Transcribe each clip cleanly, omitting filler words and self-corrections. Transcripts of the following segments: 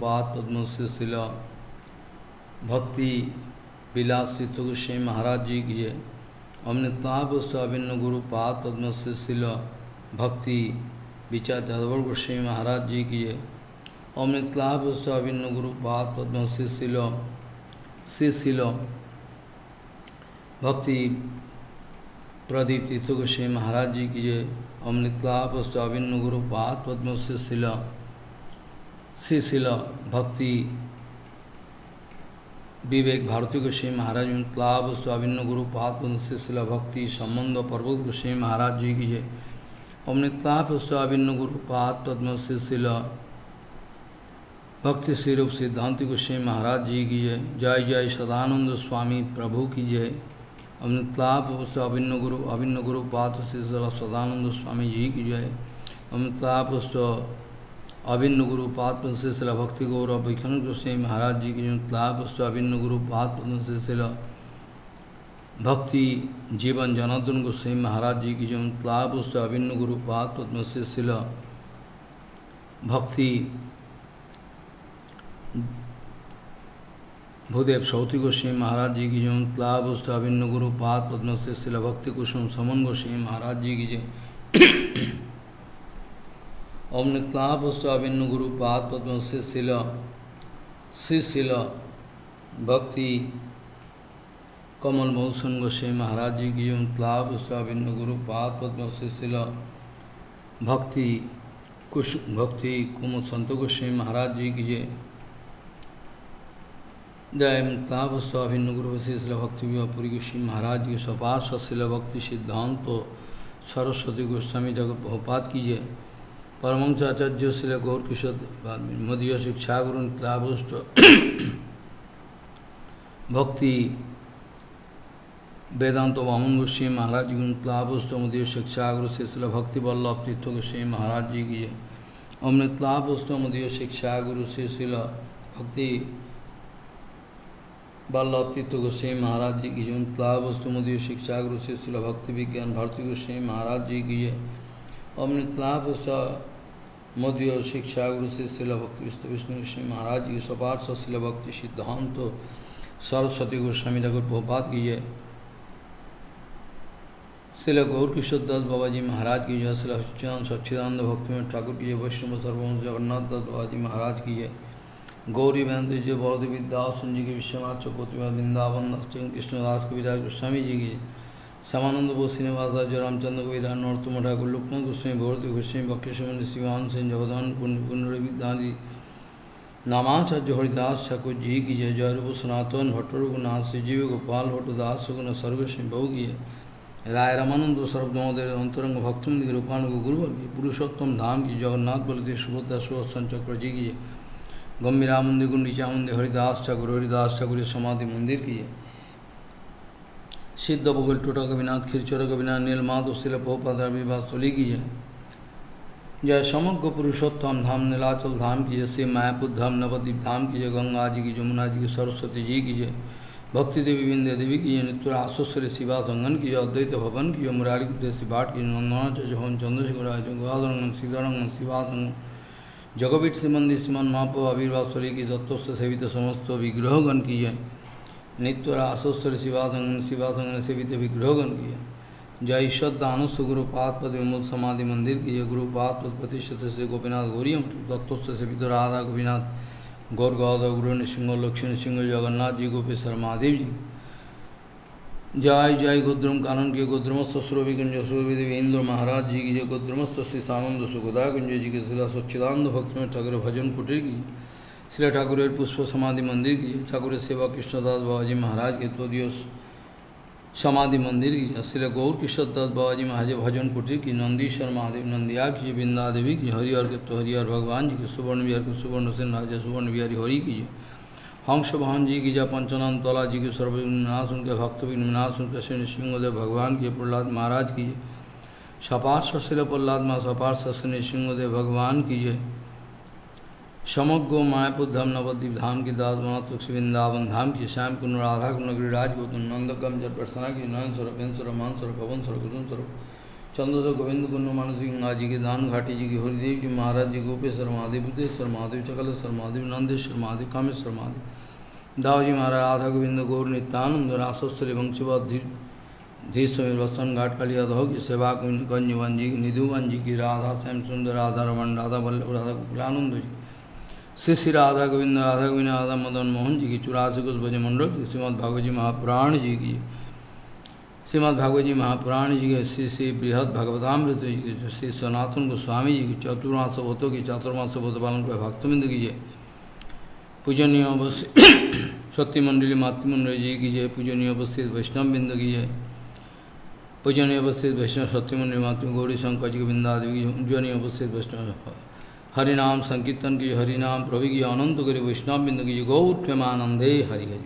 पाद पद्म से शिला भक्ति विलास चित्त गोस्वामी महाराज जी की जय। अमृतलाभ अभिन्न गुरु पाद पद्म से शिला भक्ति विचार जादवर गोस्वामी महाराज जी की जय। अमृतलाभ अभिन्न गुरु पाद पद्म से शिला भक्ति प्रदीप तीर्थ गोस्वामी महाराज जी की जय। अमृतलाभ अभिन्न गुरु पाद पद्म से शिला भक्ति विवेक भारती गोस्वामी महाराज। अमृतलाभ अभिन्न गुरु पाद पद्म से शिला भक्ति संबंध पर्वत गोस्वामी महाराज जी की जय। अमृतलाभ अभिन्न गुरु पाद पद्म से शिला भक्ति स्वरूप सिद्धांति गोस्वामी महाराज जी की जय। जय जय सदानंद स्वामी प्रभु की जय। अमृतलाभ अभिन्न गुरु पाद से सदानंद स्वामी जी की जय। अमृतलाभ अभिन्न गुरु पाद से शिला भक्ति गौरव विखन गोस्वामी महाराज जी की जय। अमृतलाभ अभिन्न गुरु पाद से शिला भक्ति जीवन जनार्दन गोस्वामी महाराज जी की जय। अमृतलाभ अभिन्न गुरु पाद से शिला भक्ति भूदेव सौती गोस्वामी महाराज जी की जय। अमृतलाभ अभिन्न गुरु पाद पद्म से शिला भक्ति कुसुम समन गोस्वामी महाराज जी की जय। अमृतलाभ अभिन्न गुरु पाद पद्म से शिला भक्ति कमल मौसन गोस्वामी महाराज जी की जय। अमृतलाभ अभिन्न गुरु पाद पद्म से शिला भक्ति कुमुद संत गोस्वामी महाराज जी की जय। जय। अमृतलाभ अभिन्न गुरु शिला भक्ति विवाहपुरी गोस्वामी महाराज जी सपार्श शिला भक्ति सिद्धांत सरस्वती गोस्वामी जगत बहुपात की जय। परमहंस आचार्य शिला गौर किशोर मदीय शिक्षा गुरु अमृतलाभ भक्ति वेदांत वामन गोस्वामी महाराज जी अमृतलाभ मदीय शिक्षा गुरु शिला भक्ति वल्लभ तीर्थ गोस्वामी महाराज जी की जय। अमृतलाभ मदीय शिक्षा गुरु शिला भक्ति वल्लभ तीर्थ गोस्वामी महाराज जी की जय। अमृतलाभ मदीय शिक्षा गुरु शिला भक्ति विज्ञान भारती गोस्वामी महाराज जी की जय। अमृतलाभ मदीय शिक्षा गुरु शिला भक्ति विष्णु गोस्वामी महाराज जी की सपार्श शिला भक्ति सिद्धांत सरस्वती गोस्वामी जगत बहुपात की जय। शिला गौर किशोर दास बाबा जी महाराज की जय। शिला सच्चिदानंद भक्ति में ठाकुर की जय। वैष्णव सर्ववंश जगन्नाथ दास बाबा जी महाराज की जय। गौरी बहन जय बौद्ध विद्यास जी की विश्वनाथ चकोतिवा वृंदावन कृष्णदास कविराज गोस्वामी जी की श्यामानंद बोस श्रीनिवासाचार्य रामचंद्र कविराज नरोत्तम ठाकुर लुक्ष्मण गोस्वामी भगवती गोस्वामी बक्रेश्वर शिवान सिंह जगदान पुण्य विद्यादि नामाचार्य हरिदास ठाकुर जी की जय। जय रूप सनातन भट्ट रघुनाथ श्री जीव गोपाल भट्टदास सुगुण सर्वस्वी बहु की जय। राय रामानंद सर्वदमोदय अंतरंग भक्तमंद रूपान गुरुवर्ग पुरुषोत्तम धाम की जगन्नाथ बलदेव सुभद्रा सुदर्शन चक्र जी की जय। गंभीरा मंदिर गुंडीचा मंदिर हरिदास ठाकुर समाधि मंदिर की जय। सिद्ध बगल टोटा कविनाथ खिरचोर कविनाथ नीलमाधव शिला प्रभुपाद विवासोली की जय। जय समग्र पुरुषोत्तम धाम नीलाचल धाम की जय। श्री मायापुर धाम नवद्वीप धाम की जय। गंगा जी की जमुना जी की सरस्वती जी की जय। भक्ति देवी विंध्य देवी की जय। नित्य आश्वरी शिवा संगन की जय। अद्वैत भवन की जय। मुरारी देशी बाट की नंदनाचार्य भवन चंद्रशेखर राज गंगाधरंगन सीतारंगन शिवासंगन जगवीट श्रीमंदिर श्रीमान महाप्रभु आविर्भावरी की तत्व सेवित समस्त विग्रहगण की जय। नित्य आश्वरी शिवासंगन सेवित विग्रहगण की जय। जय ईश्वरदानुस्थ गुरुपाद पद विमुल समाधि मंदिर की जय। गुरुपाद पद प्रतिष्ठित से गोपीनाथ गौरी तत्व सेवित राधा गोपीनाथ गौर गौरव गुरु नृसिंह लक्ष्मी नृसिंह जगन्नाथ जी गोपेश्वर महादेव जी। जय जय गोद्रम कानन के गोद्रमस्थ सुरभिकुंज सुरभिदेवी इंद्र महाराज जी की जय। गोद्रमस्थ श्री सानंद सुखदा कुंज जी की शिला सच्चिदानंद भक्त में ठाकुर भजन कुटीर की शिला ठाकुर पुष्प समाधि मंदिर की ठाकुर सेवा कृष्णदास बाबा जी महाराज के तोदियो समाधि मंदिर की शिला गौर किशोर दास बाबा जी महाराज भजन कुटीर की नंदीश्वर महादेव नंदिया की वृंदा देवी की हरिहर के तो हरिहर भगवान जी के सुवर्ण विहार के सुवर्ण सिंह राजा सुवर्ण बिहारी हरि की जय। हंस भवन जी की जय। पंचनाम तोला जी के सर्वनाश उनके भक्त विनाश उनके श्री नृसिंहदेव भगवान के प्रहलाद महाराज की जय। सपार्श शिल प्रहलाद माँ सपार्श श्री नृसिंहदेव भगवान की जय। समग्र मायापुर धाम नवद्वीप धाम की दास बना तुलसी वृंदावन धाम की श्याम कुंड राधा कुंड गिरिराज गौतम नंदकम जल प्रसना की नयन स्वरूप मान स्वरूप पवन स्वरूप कुसुम स्वरूप चंद्र गोविंद गुण मानसिंह जी के दान घाटी जी की हरिदेव जी महाराज जी गोपेश्वर महादेव बुद्धेश्वर महादेव चकलेश्वर महादेव नंदेश्वर महादेव कामेश्वर महादेव दाऊ जी महाराज राधा गोविंद गौर नित्यानंद रासोस्तरी वंशीवत धीर वस्तन घाट कालियादह की सेवा गंजवन जी निधुवन जी की राधा श्याम सुंदर राधा रमन राधा वल्लभ राधा गोकुलानंद जी श्री श्री राधा गोविंद राधा मदन मोहन जी की 84 कुछ भज मंडल श्रीमद् भागवत जी महापुराण जी की श्रीमद् भागवत जी महापुराण जी के श्री श्री बृहद भगवतामृत जी के श्री सनातन गोस्वामी जी की चतुर्मास व्रतों की चातुर्मास व्रत पालन कर भक्तबिंद कीजिए पूजनीय अवस्थित सत्य मंडली मातृमंडल जी कीजिए पूजनीय अवस्थित वैष्णव बिंद कीजिए पूजनीय अवस्थित वैष्णव सत्य मंडली मातृ गौरी शंकर जी के बिंदादि कीजिए पूजनीय अवस्थित वैष्णव हरिनाम संकीर्तन कीजिए हरिनाम प्रभु की अनंत करे वैष्णव बिंद कीजिए गौर प्रेमानंदे हरि हरि।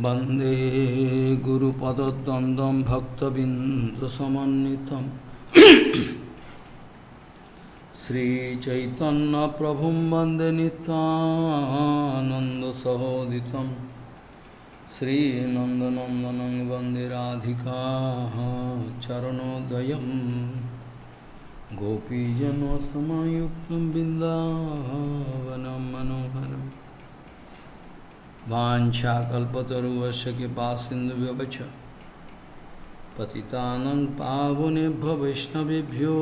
वंदे गुरुपद्वंद्वं भक्तबिंदुसमन्वितं श्रीचैतन्यप्रभुं वन्दे नित्यानन्दसहोदितं श्रीनन्दनन्दनं वन्दे राधिका चरणोदयं गोपीजनसमायुक्तं बिन्दावनं मनोहरं वाञ्छाकल्पतरुश्च कृपासिन्धुभ्यश्च पतितानं पावनेभ्यो वैष्णवेभ्यो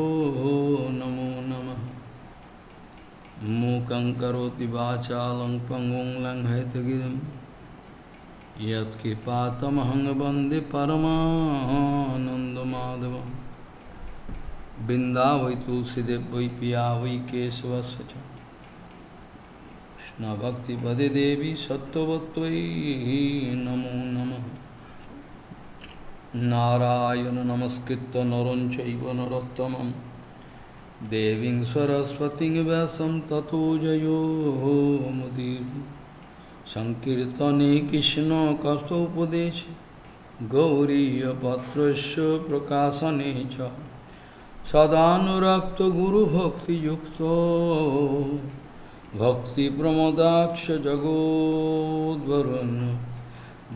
नमो नमः। मूकं करोति वाचालं पंगुं लङ्घयितगिरिं यत्कृपातमहं वन्दे परमानन्दमाधवं। बिन्दा वै तुलसीदेव वै पिया वै केशवस्य च कृष्णभक्तिपदे देवी सत्त्ववत्त्वयि नमो नमः। नारायण नमस्कृत्य नरं चैव नरोत्तमं देवीं सरस्वतीं व्यासं ततो जयो मुदीरये। संकीर्तने कृष्ण कथोपदेशे गौरीयपत्रस्य प्रकाशने च सदानुरक्तो गुरुभक्तियुक्तो भक्तिप्रमोदाक्ष जगोद्वरुण्य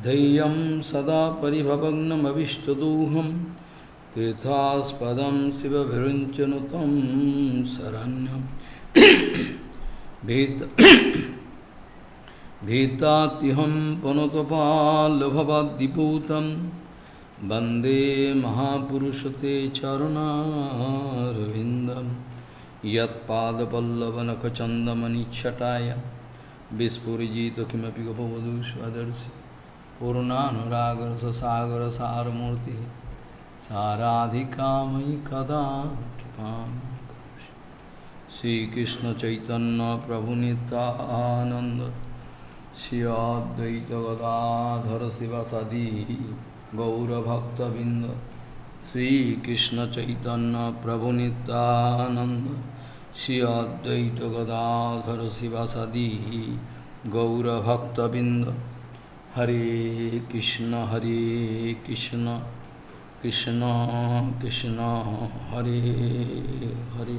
धैर्यं सदा परिभवग्नमभिष्टदोहं तीर्थास्पदं शिवभिरुञ्चनुतं शरण्यं भीतात्यहं पुनतपाल्भवद्दिपूतं वन्दे महापुरुषते चरणारविन्दं यत्पादपल्लवनखचन्दमनिच्छटाय विस्फुरिजित किमपि गपवधू स्वदर्शि पूर्णानुरागरससागरसारमूर्तिः साराधिका मयि कदा कृपां करोषि। श्रीकृष्ण चैतन्य प्रभु नित्यानंद श्री अद्वैत गदाधर शिवासादि गौरभक्तबिंद। श्रीकृष्ण चैतन्य प्रभु नित्यानंद श्री अद्वैत गदाधर शिवासादि गौरभक्तबिंद। हरे कृष्ण कृष्ण कृष्ण हरे हरे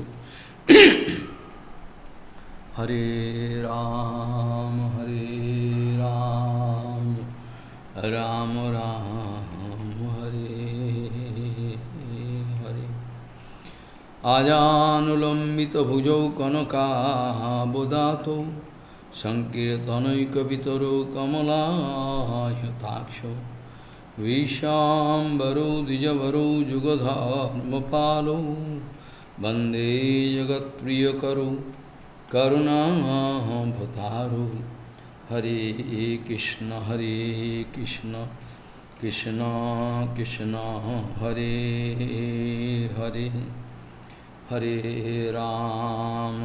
हरे राम राम राम हरे हरे। आजानुलंबित भुजौ कनकाबुदातो संकीर्तनैकपितरो कमलायताक्षो विशाम्बरो द्विजवरो जुगधर्मपालो वन्दे जगत्प्रियकरो करुणावतारो। हरे कृष्ण कृष्ण कृष्ण हरे हरे हरे राम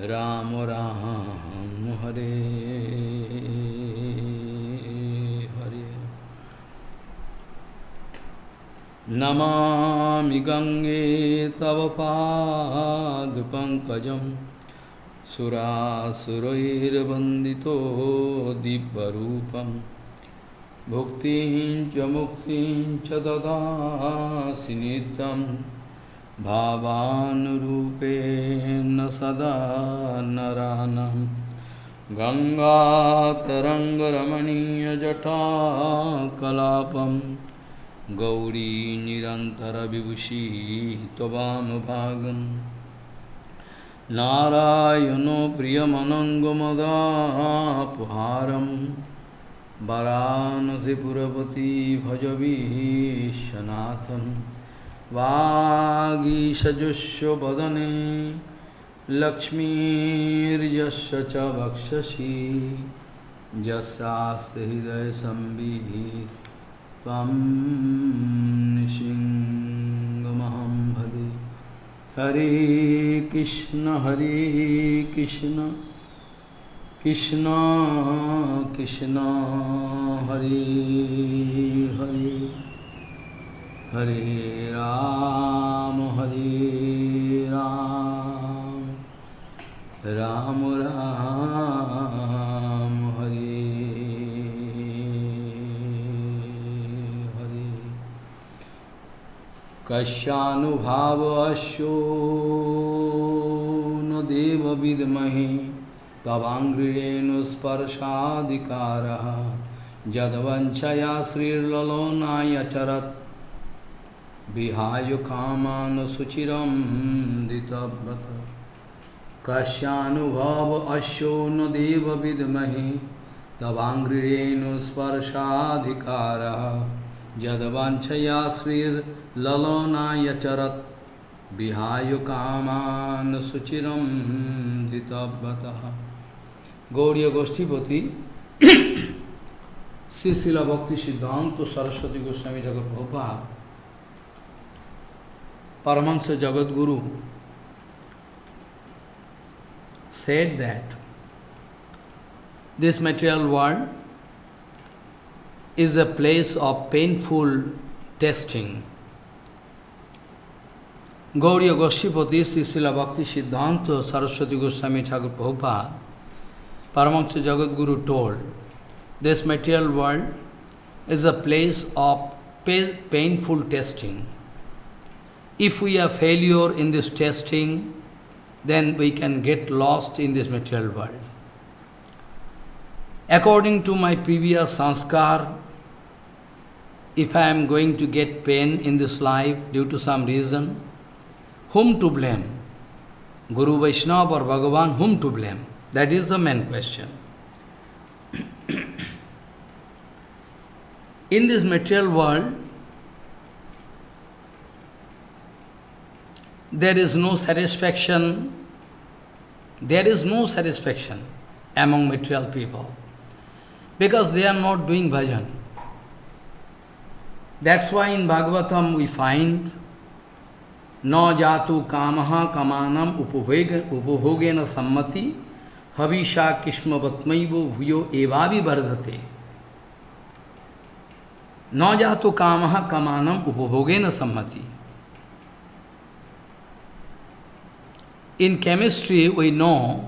राम राम हरे हरे। नमामि गंगे तव पादपङ्कजं सुरासुरैर्वन्दितो दिव्यरूपं भुक्तिं च मुक्तिं च ददासि नित्यं भावानुरूपेण सदा नरानं। गंगातरङ्गरमणीयजटाकलापं गौरी निरन्तरविभूषी त्ववामभागं। नारायणो प्रियमनङ्गमदापहारं वाराणसीपुरपति भजवीशनाथं। वागीशजुष्व वदने लक्ष्मीर्यस्य च वक्षसि यस्यास्ति हृदये संवित् त्वं नृसिंहमहं भजे। हरे Krishna Krishna Krishna Hare Hare Hare Ram Ram Ram Hare Hare. Kasyanubhava asyo no deva vidmahi tavangrirenu sparshadikaraha jadvanchaya srilalonaya charat vihayo kamano suchiram ditabrata. Kasyanubhava asyo no deva vidmahi tavangrirenu sparshadikaraha jadvanchaya srir lalonaya charat vihayo kaman suchiram ditabbataha. Gauriya Goshtipati Srila Bhakti Siddhanta Saraswati Goswami Thakur Prabhupada Paramahansa Jagadguru said that this material world is a place of painful testing. Gauriya Goshtipati Srila Bhakti Siddhanta Saraswati Goswami Thakur Prabhupada Paramahansa Jagadguru told, this material world is a place of painful testing. If we have failure in this testing, then we can get lost in this material world. According to my previous sanskar, if I am going to get pain in this life due to some reason, whom to blame? Guru Vaishnava or Bhagavan, whom to blame? That is the main question. In this material world, there is no satisfaction. There is no satisfaction among material people because they are not doing bhajan. That's why in Bhagavatam we find na jatu kamaha kamanam upabhogena sammati havisha kishma vatmaivo bhuyo evavi vardhate. Na jatu kamaha kamanam upabhogena sammati. In chemistry we know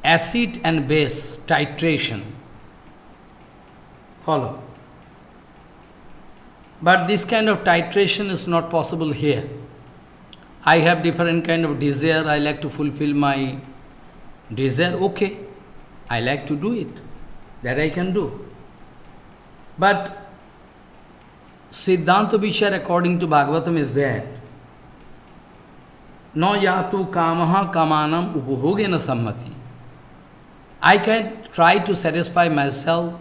acid and base titration. Follow. But this kind of titration is not possible here. I have different kind of desire, I like to fulfill my desire, okay, I like to do it, that I can do. But Siddhanta Vichar according to Bhagavatam is that na yatu kamaha kamanam upabhogena sammati. I can try to satisfy myself,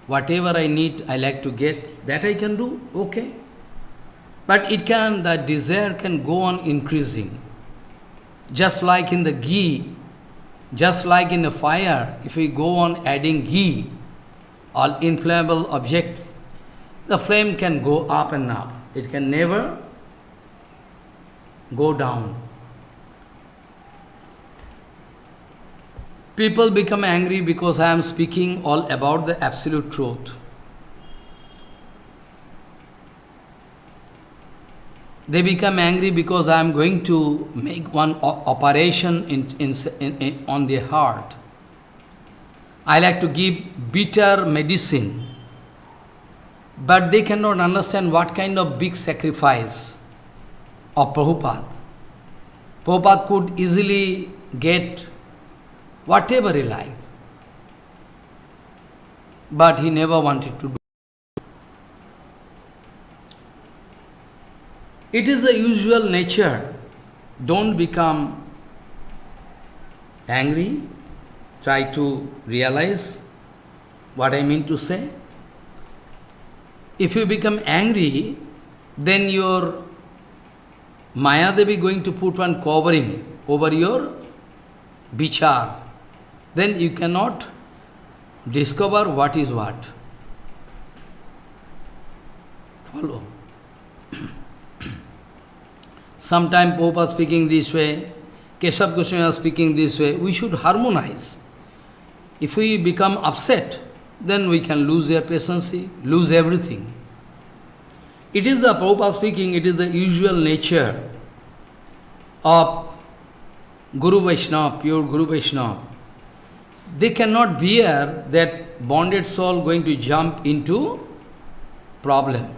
whatever I need, I like to get, that I can do, okay. But the desire can go on increasing. Just like in the ghee, just like in the fire, if we go on adding ghee or inflammable objects, the flame can go up and up. It can never go down. People become angry because I am speaking all about the absolute truth. They become angry because I am going to make one operation on their heart. I like to give bitter medicine, but they cannot understand what kind of big sacrifice of Prabhupada. Prabhupada could easily get whatever he liked, but he never wanted to do. It is the usual nature. Don't become angry. Try to realize what I mean to say. If you become angry, then your Maya Devi going to put one covering over your vichar. Then you cannot discover what is what. Follow. Sometimes Prabhupada speaking this way, Keshav Goswami speaking this way. We should harmonize. If we become upset, then we can lose their patience, lose everything. It is the Prabhupada speaking, it is the usual nature of Guru Vaishnava, pure Guru Vaishnava. They cannot bear that bonded soul going to jump into problem.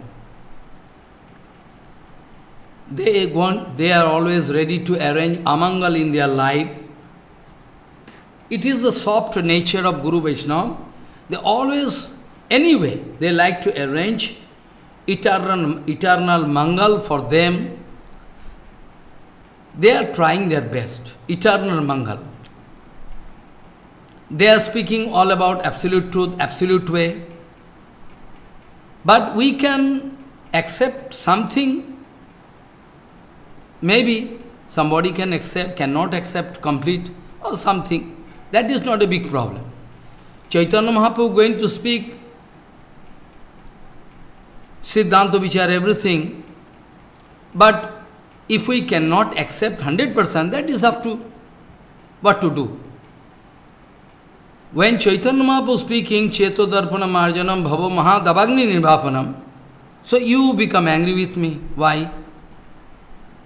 they are always ready to arrange amangal in their life. It is the soft nature of Guru Vaishnava. They always, anyway, they like to arrange eternal mangal for them. They are trying their best, eternal mangal. They are speaking all about absolute truth, absolute way. But we can accept something. Maybe somebody cannot accept complete or something. That is not a big problem. Chaitanya Mahaprabhu going to speak Siddhanta Vichar, everything. But if we cannot accept 100%, that is up to what to do. When Chaitanya Mahaprabhu speaking, Cheto Darpana Marjanam Bhavo Mahadavagni Nirvapanam, so you become angry with me. Why?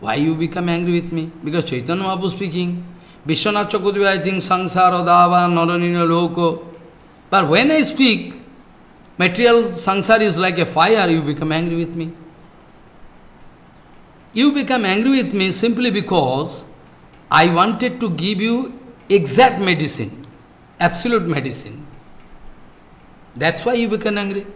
Why you become angry with me? Because Chaitanya Mahaprabhu speaking, Vishwanath Chakravarti writing Sangsara Dava Naranina Loko. But when I speak, material sangsara is like a fire, you become angry with me. You become angry with me simply because I wanted to give you exact medicine, absolute medicine. That's why you become angry.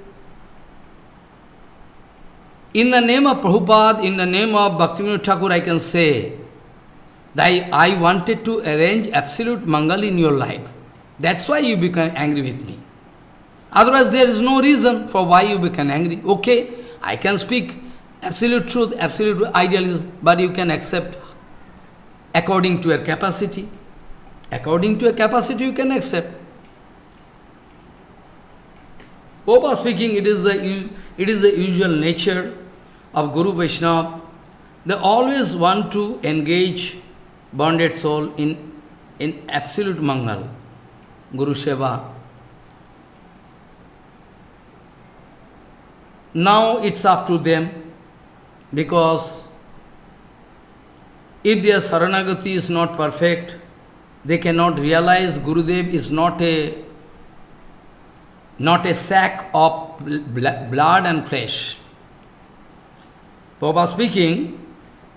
In the name of Prabhupada, in the name of Bhaktivinoda Thakur, I can say that I wanted to arrange absolute mangal in your life. That's why you become angry with me. Otherwise, there is no reason for why you become angry. Okay, I can speak absolute truth, absolute idealism, but you can accept according to your capacity. According to your capacity, you can accept. Prabhupada speaking, it is the usual nature of Guru Vaishnava. They always want to engage bonded soul in absolute mangal, Guru Seva. Now it's up to them, because if their Saranagati is not perfect, they cannot realize Gurudev is not a sack of blood and flesh. Prabhupada speaking,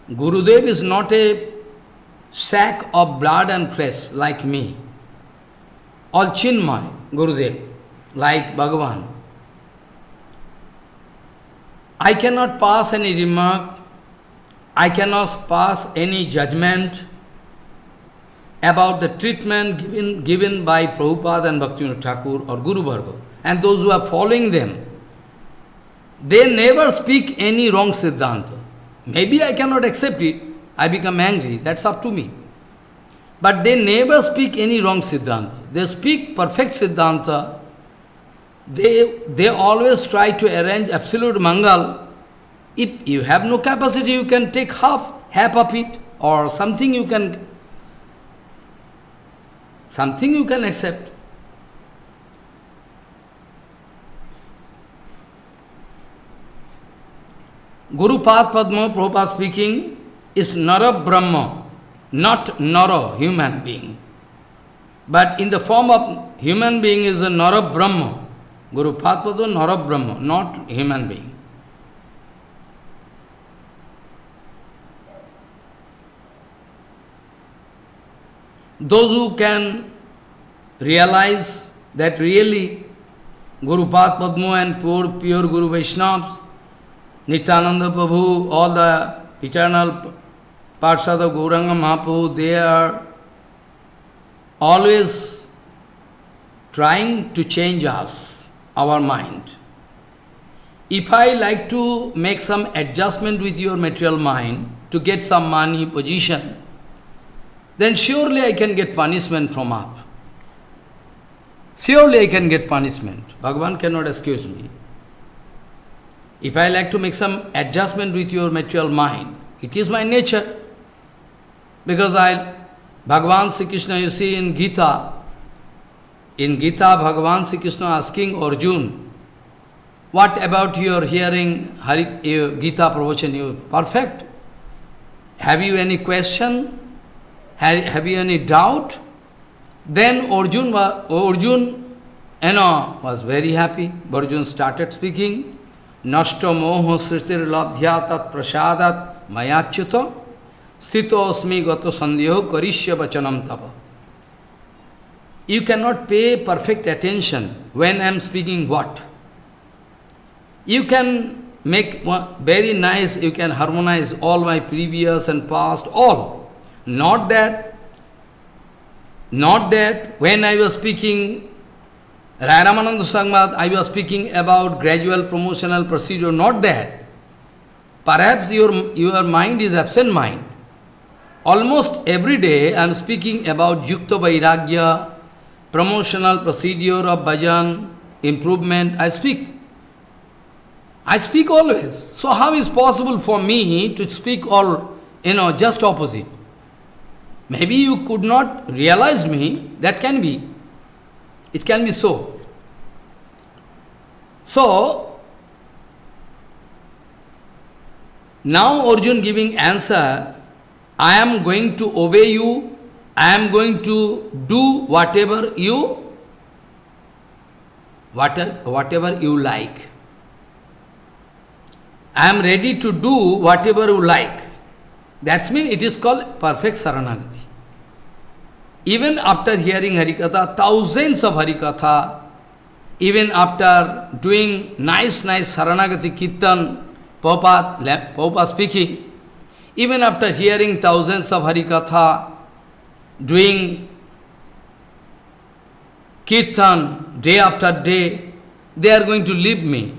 Gurudev is not a sack of blood and flesh like me. All Chinmay, Gurudev, like Bhagavan. I cannot pass any remark, I cannot pass any judgment about the treatment given by Prabhupada and Bhaktivinoda Thakur or Guru Varga. And those who are following them, they never speak any wrong Siddhanta. Maybe I cannot accept it, I become angry, that's up to me. But they never speak any wrong Siddhanta. They speak perfect Siddhanta. They always try to arrange absolute mangal. If you have no capacity, you can take half of it, or something you can accept. Guru Pad Padma, Prabhupada speaking, is Nara Brahma, not Nara, human being. But in the form of human being is a Nara Brahma. Guru Pad Padma, Nara Brahma, not human being. Those who can realize that really Guru Pad Padma and pure Guru Vaishnavas, Nityananda Prabhu, all the eternal Parshad of Gauranga Mahaprabhu, they are always trying to change us, our mind. If I like to make some adjustment with your material mind to get some money, position, then surely I can get punishment from up. Surely I can get punishment. Bhagavan cannot excuse me. If I like to make some adjustment with your material mind, it is my nature. Because Bhagavan Sri Krishna, you see in Gita, Bhagavan Sri Krishna asking Arjuna, what about your hearing Gita Pravachan? You perfect? Have you any question? Have you any doubt? Then Arjuna was very happy. Arjuna started speaking. Nashto moho sritir labdhya tat prasadat mayachyuta sito asmi gato sandhyo karishya vachanam tava. You cannot pay perfect attention when I am speaking what. You can make very nice, you can harmonize all my previous and past, all. Not that when I was speaking Ramananda Sangmat, I was speaking about gradual promotional procedure, not that. Perhaps your mind is absent mind. Almost every day I am speaking about Yukta Vairagya, promotional procedure of bhajan, improvement, I speak. I speak always. So how is possible for me to speak all, just opposite? Maybe you could not realize me, that can be. It can be so. So, now Arjun giving answer, I am going to obey you, I am going to do whatever you like. I am ready to do whatever you like. That means it is called perfect Saranagati. Even after hearing Harikatha, thousands of Harikatha, even after doing nice Saranagati Kirtan, Prabhupada speaking, even after hearing thousands of Harikatha, doing Kirtan day after day, they are going to leave me.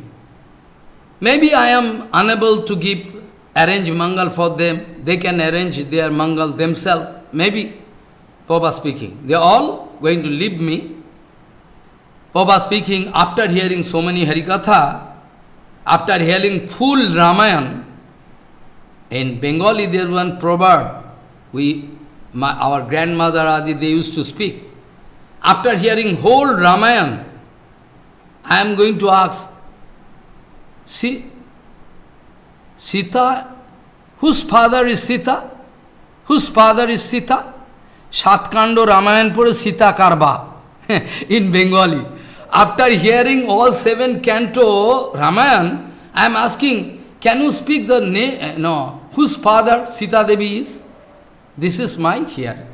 Maybe I am unable to arrange Mangal for them. They can arrange their Mangal themselves. Maybe, Prabhupada speaking. They are all going to leave me. Prabhupada speaking, after hearing so many Harikatha, after hearing full Ramayana, in Bengali there is one proverb, our grandmother Adi, they used to speak. After hearing whole Ramayana, I am going to ask, Sita, whose father is Sita? Whose father is Sita? Satkando Ramayan Pura Sita Karba in Bengali. After hearing all 7 canto Ramayan, I am asking, can you speak the name? No. Whose father Sita Devi is? This is my hearing.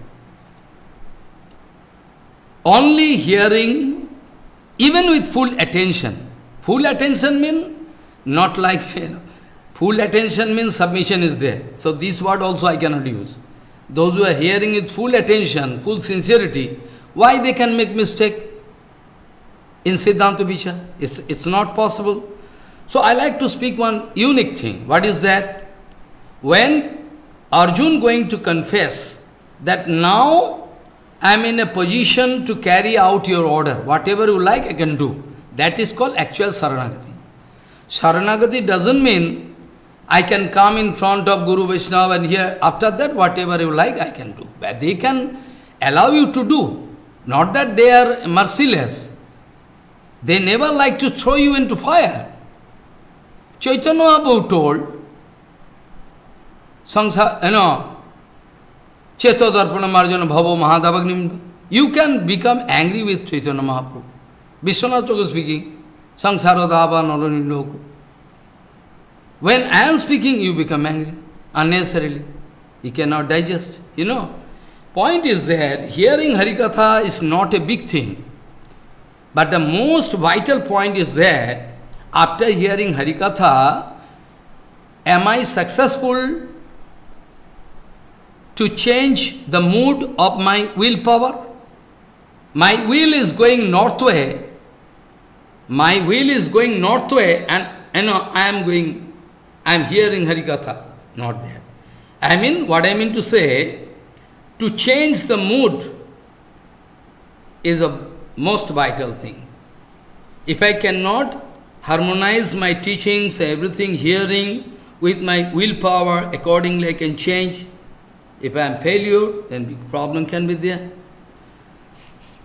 Only hearing, even with full attention. Full attention means not like, full attention means submission is there. So this word also I cannot use. Those who are hearing with full attention, full sincerity, why they can make mistake in Siddhanta Vichar? It's not possible. So I like to speak one unique thing. What is that? When Arjun going to confess that now I am in a position to carry out your order, whatever you like I can do. That is called actual Saranagati. Saranagati doesn't mean I can come in front of Guru Vaishnava and here, after that whatever you like I can do. But they can allow you to do. Not that they are merciless. They never like to throw you into fire. Chaitanya Mahaprabhu told, Cheto Darpana Marjana Bhavo Mahadavagnim. You can become angry with Chaitanya Mahaprabhu. Vishwanath Thakur speaking, Sangsara Dava Nalaniloku. When I am speaking, you become angry, unnecessarily. You cannot digest, Point is that hearing Harikatha is not a big thing. But the most vital point is that after hearing Harikatha, am I successful to change the mood of my willpower? My will is going north way. My will is going north way, and I am hearing Harikatha. Not that. What I mean to say, to change the mood is a most vital thing. If I cannot harmonize my teachings, everything, hearing with my willpower, accordingly I can change. If I am failure, then big problem can be there.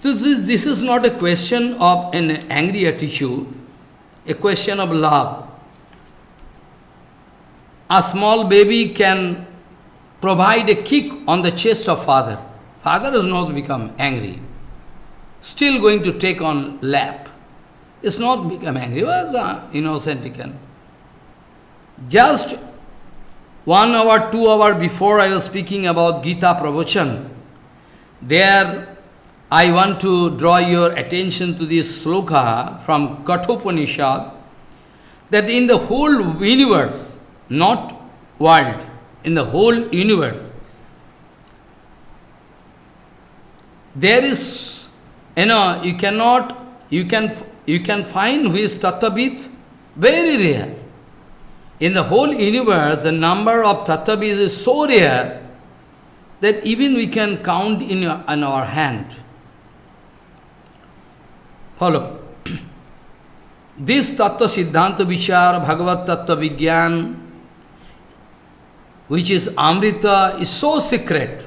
So this is not a question of an angry attitude, a question of love. A small baby can provide a kick on the chest of father. Father has not become angry. Still going to take on lap. It's not become angry. He was innocent, he can. Just 1 hour, 2 hours before I was speaking about Gita Pravachan. There I want to draw your attention to this sloka from Kathopanishad, that in the whole universe, not world, in the whole universe, there is, you can find who is Tattvavid, very rare. In the whole universe, the number of Tattvavids is so rare that even we can count in our hand. Follow. This Tattva Siddhanta Vichar, Bhagavat Tattva Vigyan, which is Amrita, is so secret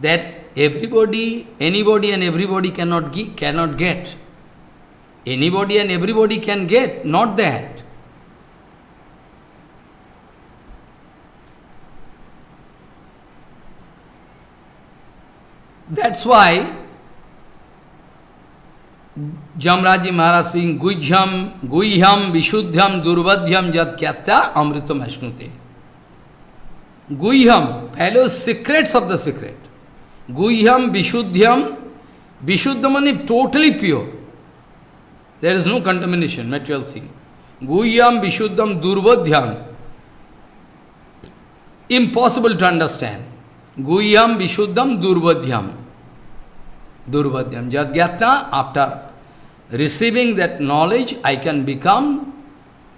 that everybody, anybody and everybody cannot get. Anybody and everybody can get, not that. That's why Jamraji Maharaj speaking, Guhyam Vishuddhyam Durvadhyam Jat Kyatya Amritam Ashnute. Guhyam, fellow secrets of the secret. Guhyam Vishuddhyam, Vishuddham means totally pure. There is no contamination, material thing. Guhyam Vishuddham Durvadhyam. Impossible to understand. Guhyam Vishuddham Durvadhyam. Durvadhyam. Jadgyatna, after receiving that knowledge, I can become,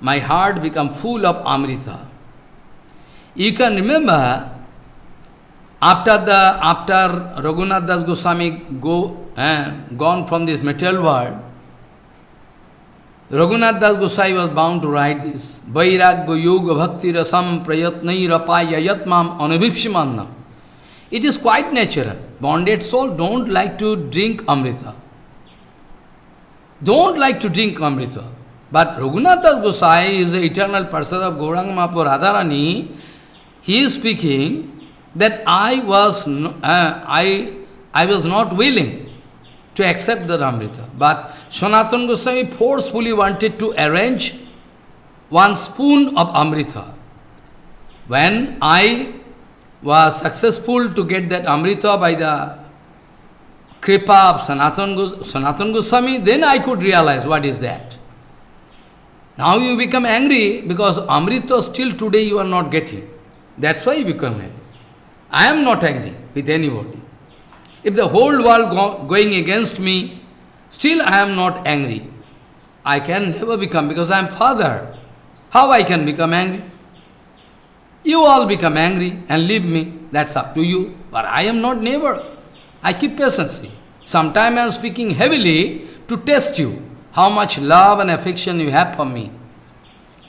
my heart become full of Amrita. You can remember, after Raghunath Das Goswami gone from this material world, Raghunath Das Goswami was bound to write this. Vairagya yoga bhakti rasam prayatnai rapaya yatmam anubhipshimanna. It is quite natural. Bonded soul don't like to drink Amrita. Don't like to drink Amrita. But Raghunath Das Goswami is the eternal person of Gauranga Mahaprabhu Radharani. He is speaking that I was not willing to accept the Amrita. But Sanatana Goswami forcefully wanted to arrange 1 spoon of Amrita. When I was successful to get that Amrita by the kripa of Sanatana Goswami, then I could realize what is that. Now you become angry because Amrita still today you are not getting. That's why you become angry. I am not angry with anybody. If the whole world going against me, still I am not angry. I can never become, because I am father. How I can become angry? You all become angry and leave me. That's up to you. But I am not neighbor. I keep patience. Sometimes I am speaking heavily to test you, how much love and affection you have for me.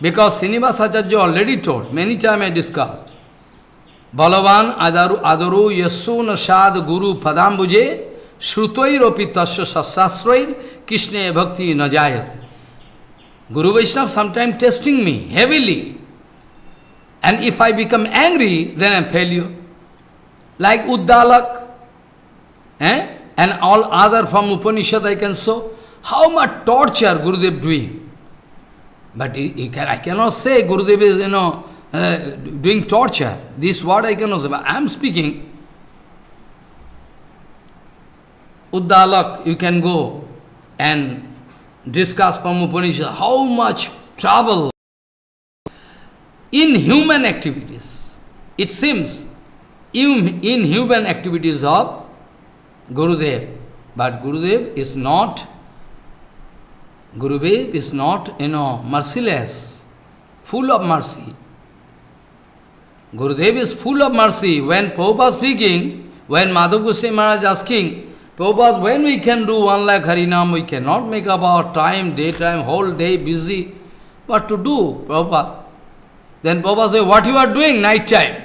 Because Srinivasa Acharya already told, many times I discussed, Balavan adaru yasu nasad guru padambuje shrutoiropi tasya sasasroir krishne bhakti najayat. Guru Vaishnava sometimes testing me heavily. And if I become angry, then I am failure. Like Uddalak and all other from Upanishad I can show how much torture Gurudev doing. But I cannot say Gurudev is, doing torture. This word I cannot say. But I am speaking. Uddalak, you can go and discuss from Upanishad how much trouble in human activities. It seems in human activities of Gurudev. But Gurudev is not merciless, full of mercy. Gurudev is full of mercy. When Prabhupada speaking, when Madhav Goswami Maharaj asking, Prabhupada, when we can do 1 lakh Harinam, we cannot make up our time, daytime, whole day busy. What to do, Prabhupada? Then Prabhupada says, what you are doing, night time?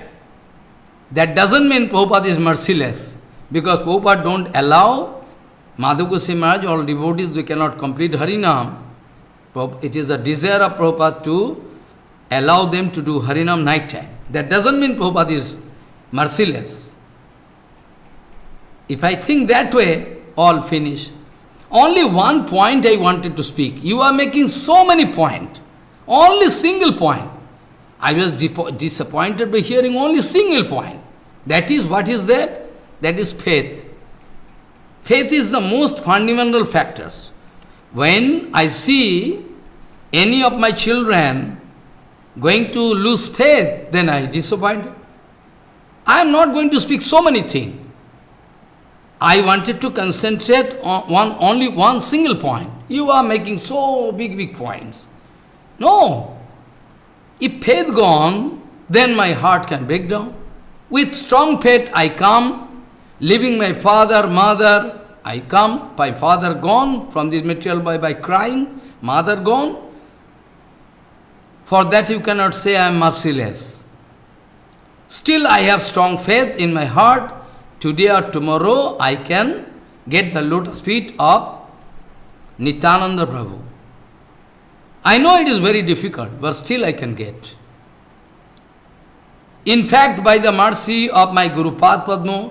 That doesn't mean Prabhupada is merciless. Because Prabhupada don't allow Madhav Goswami Maharaj, all devotees, they cannot complete Harinam. It is the desire of Prabhupada to allow them to do Harinam night time. That doesn't mean Prabhupada is merciless. If I think that way, all finish. Only one point I wanted to speak. You are making so many points. Only single point. I was disappointed by hearing only single point. That is, what is that? That is faith. Faith is the most fundamental factors. When I see any of my children going to lose faith, then I am disappointed. I am not going to speak so many things. I wanted to concentrate on only one single point. You are making so big points. No. If faith gone, then my heart can break down. With strong faith I come, leaving my father, mother, I come, my father gone from this material by crying, mother gone. For that you cannot say I am merciless. Still I have strong faith in my heart. Today or tomorrow I can get the lotus feet of Nityananda Prabhu. I know it is very difficult, but still I can get. In fact, by the mercy of my Guru Pad Padma,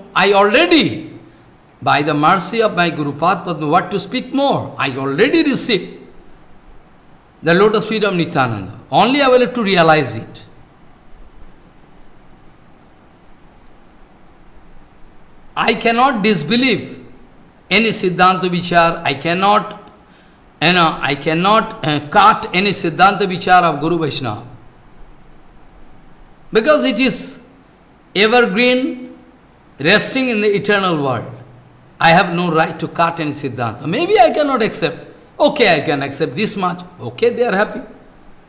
by the mercy of my Guru Pad Padma, what to speak more? I already received the lotus feet of Nityananda. Only I will have to realize it. I cannot disbelieve any Siddhanta Vichar. I cannot cut any Siddhanta Vichar of Guru Vaishnava. Because it is evergreen, resting in the eternal world. I have no right to cut any Siddhanta. Maybe I cannot accept. Okay, I can accept this much. Okay, they are happy.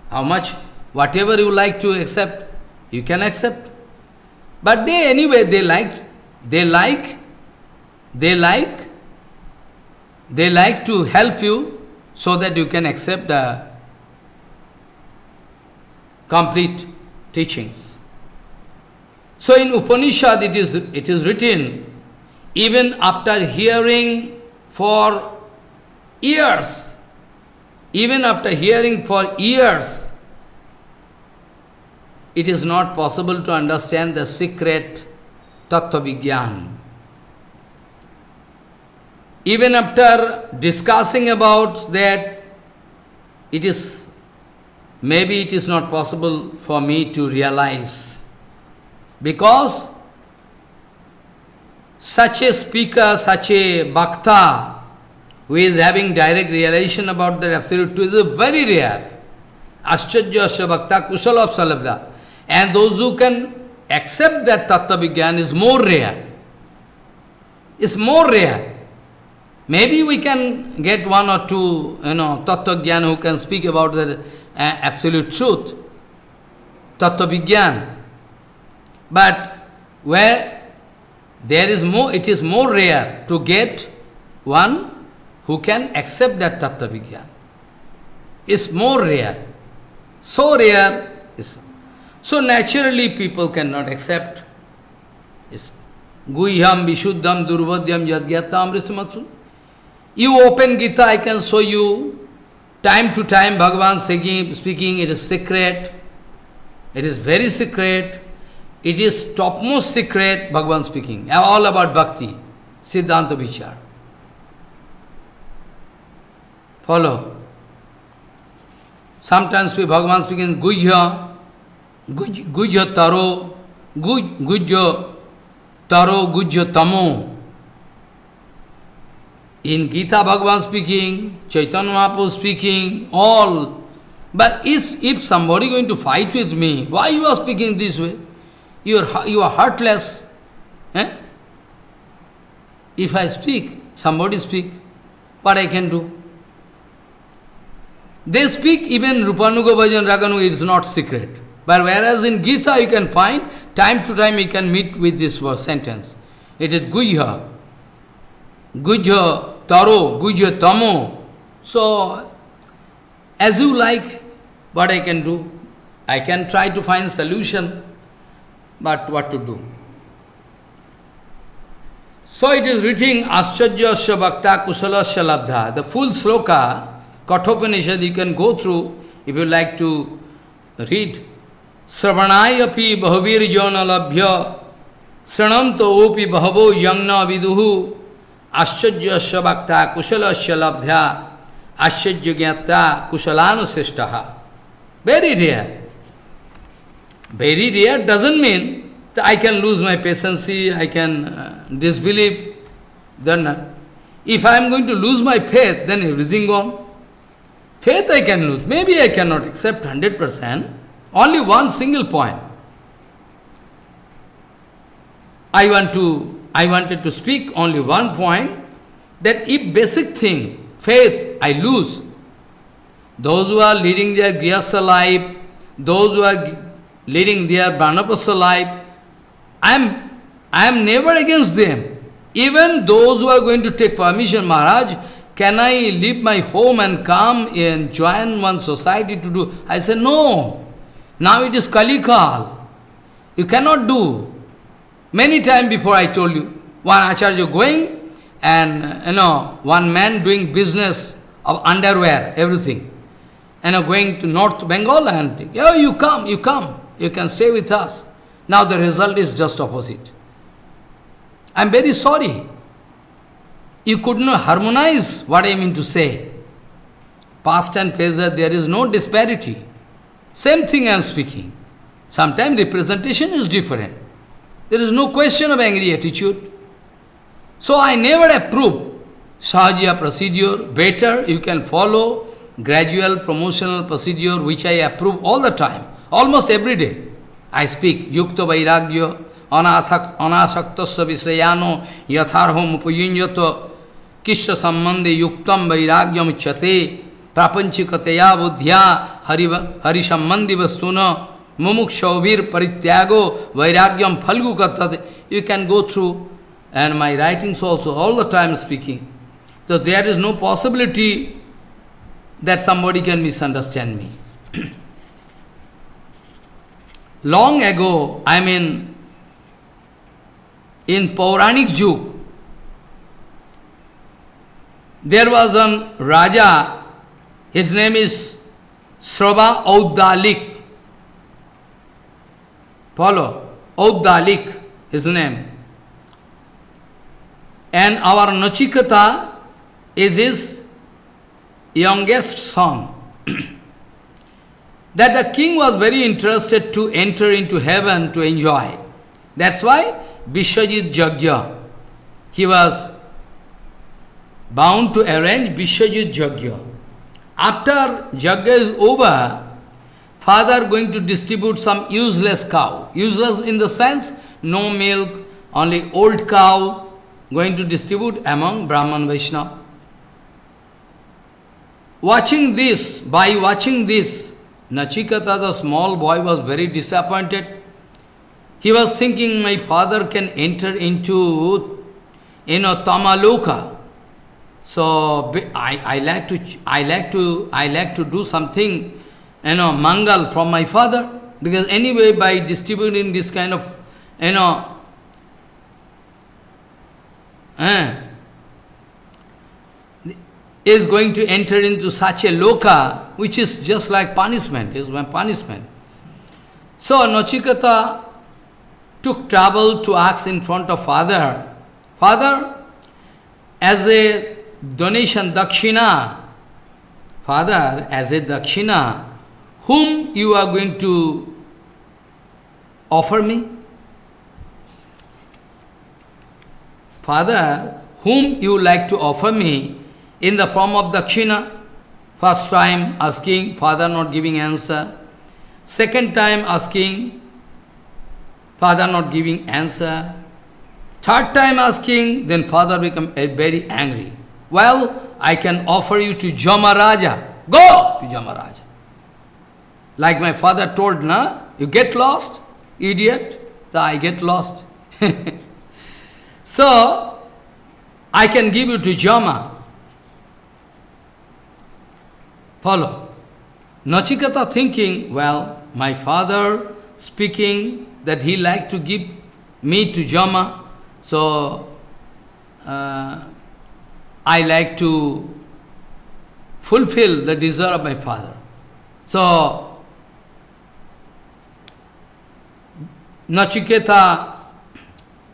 How much? Whatever you like to accept, you can accept. But anyway, they like to help you so that you can accept the complete teachings. So in Upanishad it is written, even after hearing for years, it is not possible to understand the secret Tattva Vigyan. Even after discussing about that, maybe it is not possible for me to realize. Because such a speaker, such a bhakta, who is having direct realization about the absolute truth is very rare. Ascharya bhakta kusala salabdha. And those who can accept that Tattva Vigyan is more rare. It's more rare. Maybe we can get one or two, Tattva Vigyan who can speak about the absolute truth, Tattva Vigyan. But where there is more, it is more rare to get one who can accept that Tattva Vigyan. It's more rare. So rare. So naturally people cannot accept. Guhyam Vishuddham Durvadyam Yadgyatam Amrisamatsu. You open Gita, I can show you. Time to time Bhagavan speaking, it is secret. It is very secret. It is topmost secret, Bhagavan speaking. All about bhakti, Siddhanta Vichar. Follow. Sometimes Bhagavan speaking Guhya, Gujya Taro, Gujya Taro, Gujya Tamo. In Gita Bhagavan speaking, Chaitanya Mahaprabhu speaking, all. But if somebody going to fight with me, why you are speaking this way? You are heartless. Eh? If I speak, somebody speak, what I can do? They speak, even Rupanuga Bhajan Raganuga is not secret. But whereas in Gita you can find, time to time you can meet with this sentence. It is Gujya, Gujya Taro, Gujya Tamo. So, as you like, what I can do? I can try to find solution, but what to do? So it is written, Ascharya Bhakta Kusalasya Labdha. The full sloka, Kathopanishad, you can go through if you like to read. Sravanayapi Bahavir Jona Labhya Srananto Opi Bahavo Yangna Viduhu Ascharya Bhakta Kusalasya Labdha Ascharya Gyata Kusalanu Seshtaha. Very rare. Very rare doesn't mean that I can lose my patience, I can disbelieve. Then, if I am going to lose my faith, then everything gone. Faith I can lose. Maybe I cannot accept 100%. Only one single point. I wanted to speak only one point, that if basic thing, faith, I lose, those who are leading their Grihastha life, those who are leading their Brahmapasa life, I am never against them. Even those who are going to take permission, Maharaj, can I leave my home and come and join one society to do? I said, no. Now it is Kalikal. You cannot do. Many times before I told you, one Acharya going and, one man doing business of underwear, everything. Going to North Bengal and, oh, you come, you can stay with us. Now the result is just opposite. I am very sorry. You could not harmonize what I mean to say. Past and present, there is no disparity. Same thing I am speaking. Sometimes representation is different. There is no question of angry attitude. So I never approve Sahajiya procedure. Better you can follow gradual promotional procedure, which I approve all the time, almost every day. I speak Yukta Vairagya, Anasaktasya Visayano, Yatharham Upayunyato, Kisha Sambandhe Yuktam Vairagyam Chate, Prapanchikateya Buddhya, Harisambandhi Vastuna, Mumukshavir Parityago, Vairagyam Phalgu Katate. You can go through, and my writings also, all the time speaking. So there is no possibility that somebody can misunderstand me. Long ago, in Pauranik Yug, there was a Raja, his name is Srava Auddalik. Follow? Auddalik, his name. And our Nachiketa is his youngest son. That the king was very interested to enter into heaven to enjoy. That's why Vishwajit Yajna, he was bound to arrange Vishwajit Yajna. After Yajna is over, father going to distribute some useless cow. Useless in the sense, no milk, only old cow, going to distribute among Brahman Vaishnava. By watching this, Nachiketa, the small boy, was very disappointed. He was thinking, my father can enter into, Tamaloka. So I like to do something, mangal from my father, because anyway, by distributing this kind of, is going to enter into such a loka, which is just like punishment, is my punishment. So Nachiketa took trouble to ask in front of father, Father, as a donation, dakshina, Father, as a dakshina, whom you are going to offer me? Father, whom you like to offer me in the form of dakshina? First time asking, father not giving answer. Second time asking, father not giving answer. Third time asking, then father become very angry. Well, I can offer you to Jamaraja. Go to Jamaraja. Like my father told, na, you get lost, idiot. So I get lost. So, I can give you to Jama. Follow. Nachiketa thinking, well, my father speaking that he like to give me to Jama, so I like to fulfill the desire of my father. So, Nachiketa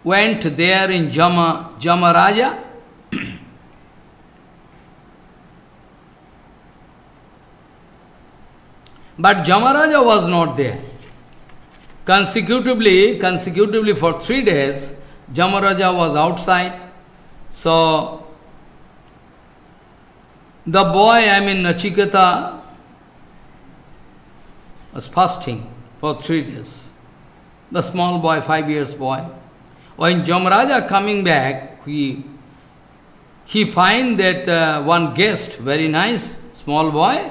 went there in Jamaraja. But Jamaraja was not there. consecutively for 3 days, Jamaraja was outside. So, the boy, Nachiketa, was fasting for 3 days. The small boy, 5 years boy. When Jamaraja coming back, he find that one guest, very nice, small boy,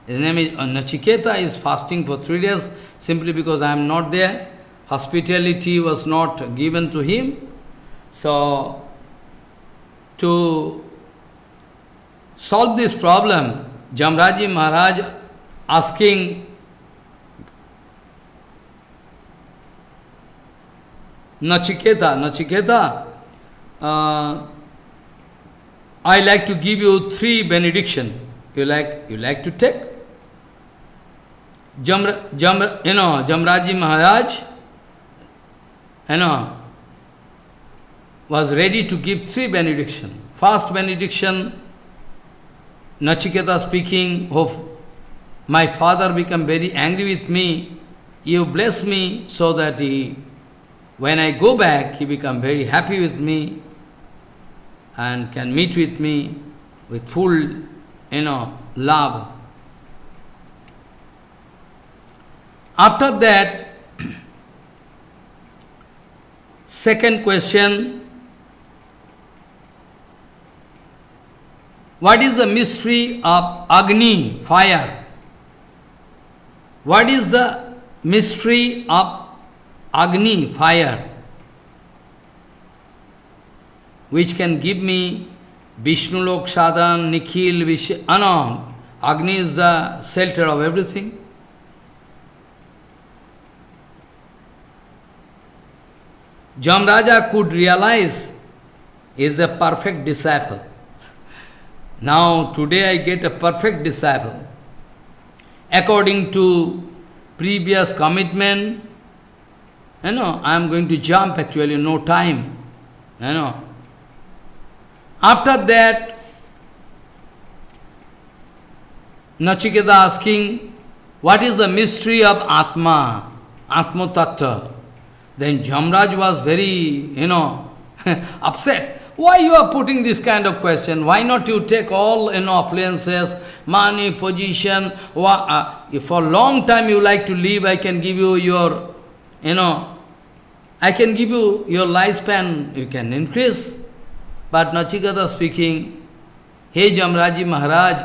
his name is Nachiketa, is fasting for 3 days, simply because I am not there. Hospitality was not given to him. So, to solve this problem, Jamraji Maharaj asking Nachiketa, I like to give you 3 benediction. You like to take? Jamraji Maharaj, was ready to give 3 benediction. First benediction, Nachiketa speaking, oh, my father become very angry with me. You bless me so that when I go back, he become very happy with me and can meet with me with full, love. After that, second question, what is the mystery of Agni, fire? What is the mystery of Agni, fire, which can give me Vishnu Lok Sadhan, Nikhil, Agni is the shelter of everything. Jamraja could realize he is a perfect disciple. Now, today I get a perfect disciple. According to previous commitment, I am going to jump actually, no time. After that, Nachiketa asking, what is the mystery of Atma, Atma Tattva? Then Jamraj was very, upset. Why you are putting this kind of question? Why not you take all, appliances, money, position? If for a long time you like to live, I can give you your, I can give you your lifespan, you can increase. But Nachiketa speaking, hey Jamraji Maharaj,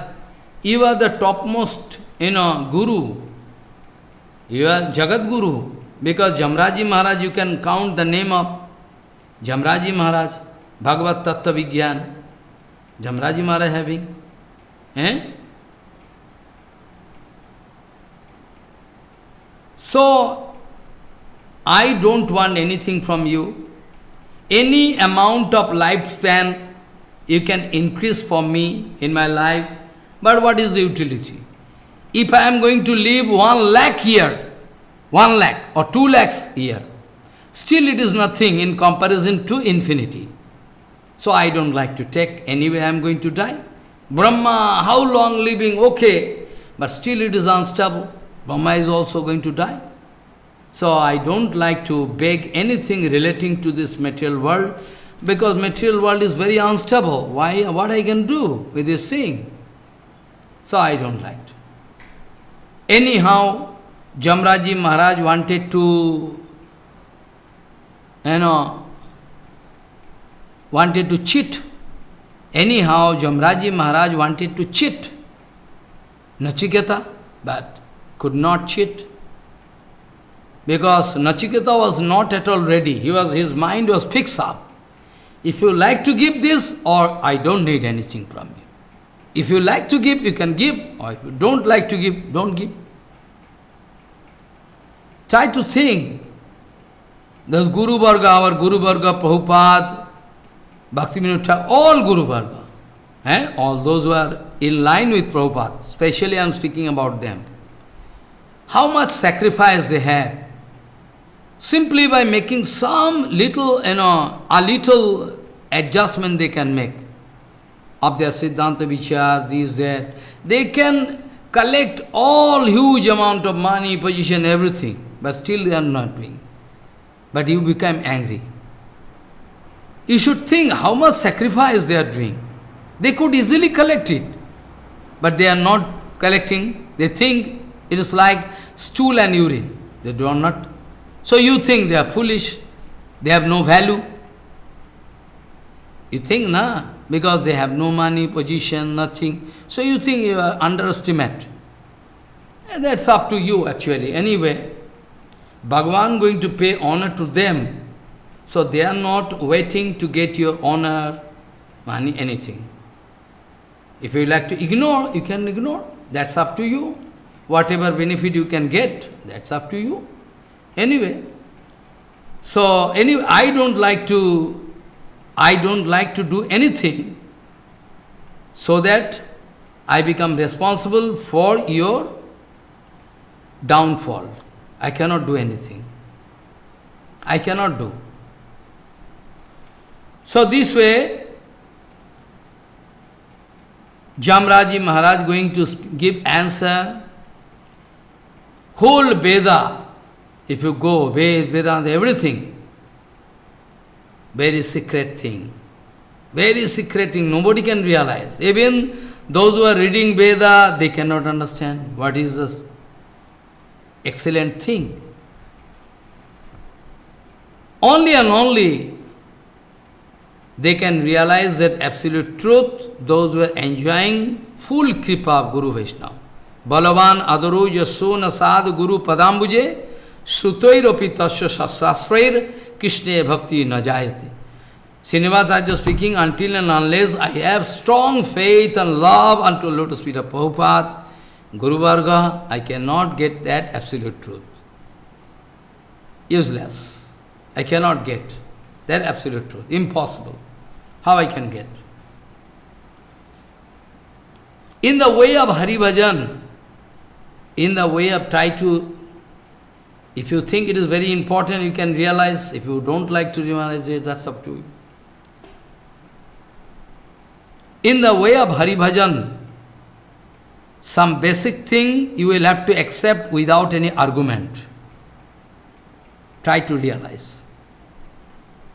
you are the topmost, guru. You are Jagat Guru. Because Jamraji Maharaj, you can count the name of Jamraji Maharaj, Bhagavat Tattva Vigyan. Jamraji Maharaj having. So, I don't want anything from you. Any amount of lifespan you can increase for me in my life, but what is the utility? If I am going to live 1 lakh year, 1 lakh or 2 lakhs year, still it is nothing in comparison to infinity. So I don't like to take, anyway I am going to die. Brahma, how long living? Okay, but still it is unstable. Brahma is also going to die. So I don't like to beg anything relating to this material world, because material world is very unstable. Why? What I can do with this thing? So I don't like to. Anyhow, Jamraji Maharaj wanted to, wanted to cheat. Anyhow, Jamraji Maharaj wanted to cheat Nachiketa, but could not cheat. Because Nachiketa was not at all ready. His mind was fixed up. If you like to give this, or I don't need anything from you. If you like to give, you can give, or if you don't like to give, don't give. Try to think. There's Guru Varga, our Guru Varga, Prabhupada, Bhaktivinoda Thakur, all Guru Varga. All those who are in line with Prabhupada, especially I am speaking about them. How much sacrifice they have. Simply by making some little, a little adjustment they can make of their Siddhanta Vichar, this, that. They can collect all huge amount of money, position, everything. but still they are not doing. But you become angry. You should think how much sacrifice they are doing. They could easily collect it, but they are not collecting. They think it is like stool and urine. They do not. So you think they are foolish, they have no value. You think, nah, because they have no money, position, nothing. So you think you are underestimate. And that's up to you actually. Anyway, Bhagavan going to pay honor to them. So they are not waiting to get your honor, money, anything. If you like to ignore, you can ignore. That's up to you. Whatever benefit you can get, that's up to you. Anyway, so anyway, I don't like to do anything so that I become responsible for your downfall. I cannot do anything. I cannot do. So this way, Jamraji Maharaj going to give answer. Whole Veda, if you go, Vedanta, everything, very secret thing. Very secret thing, nobody can realize. Even those who are reading Veda, they cannot understand what is this excellent thing. Only and only they can realize that absolute truth, those who are enjoying full kripa of Guru Vaishnava. Balavan adaro yaso nasad guru padambuje sutoiropi tasya sasrair Krishna bhakti najayate. Srinivasacharya speaking, until and unless I have strong faith and love unto lotus feet of Prabhupada, Guru Varga, I cannot get that absolute truth. Useless. I cannot get that absolute truth. Impossible. How I can get? In the way of Hari Bhajan, in the way of try to, if you think it is very important, you can realize. If you don't like to realize it, that's up to you. In the way of Hari Bhajan, some basic thing you will have to accept without any argument. Try to realize.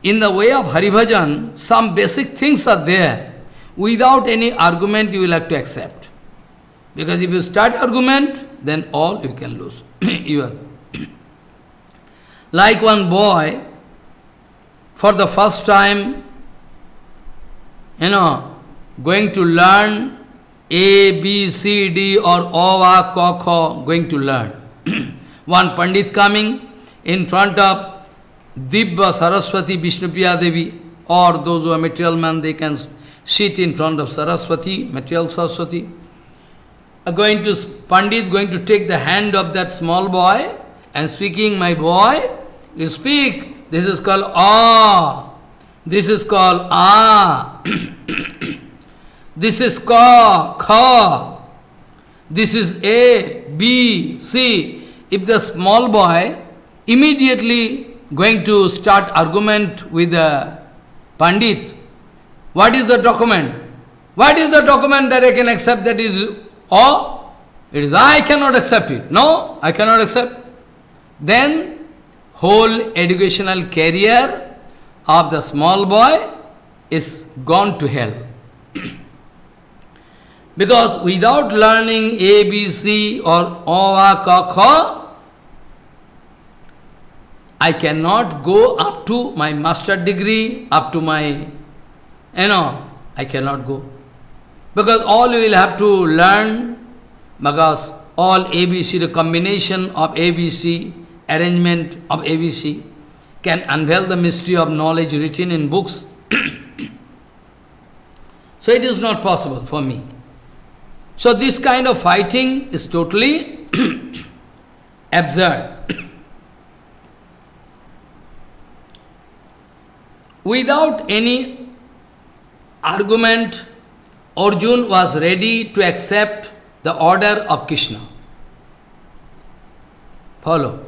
In the way of Hari Bhajan, some basic things are there. Without any argument you will have to accept. Because if you start argument, then all you can lose. Like one boy, for the first time, going to learn A, B, C, D or O, A, Ko, Kho, going to learn. One Pandit coming in front of Dibba Saraswati Vishnupriya Devi, or those who are material man, they can sit in front of Saraswati, material Saraswati. Pandit going to take the hand of that small boy and speaking, my boy, you speak. This is called Ah. This is called Ah. This is Ka, Kha. This is A, B, C. If the small boy immediately going to start argument with the Pandit, what is the document? What is the document that I can accept that is O? It is I cannot accept it. No, I cannot accept. Then whole educational career of the small boy is gone to hell. Because without learning A, B, C or O, A, Ka, Kha, I cannot go up to my master degree, up to my, I cannot go. Because all you will have to learn, because all ABC, the combination of ABC, arrangement of ABC, can unveil the mystery of knowledge written in books. So it is not possible for me. So this kind of fighting is totally absurd. Without any argument, Arjuna was ready to accept the order of Krishna. Follow.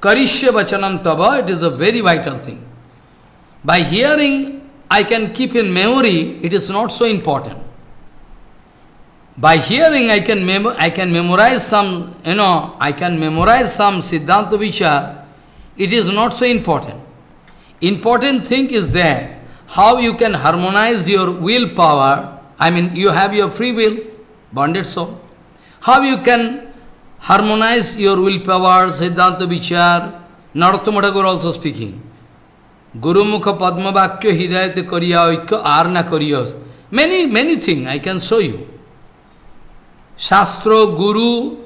Karishya vachanam tava, it is a very vital thing. By hearing, I can keep in memory, it is not so important. By hearing I can memorize some, I can memorize some Siddhanta Vichar. It is not so important. Important thing is that how you can harmonize your willpower. I mean, you have your free will, bonded soul. How you can harmonize your willpower, Siddhanta Vichar. Narottama Thakur also speaking. Guru Mukha Padma Vakya Hidayate Kariya Oikya Arna Kariyas. Many things I can show you. Shastra, Guru,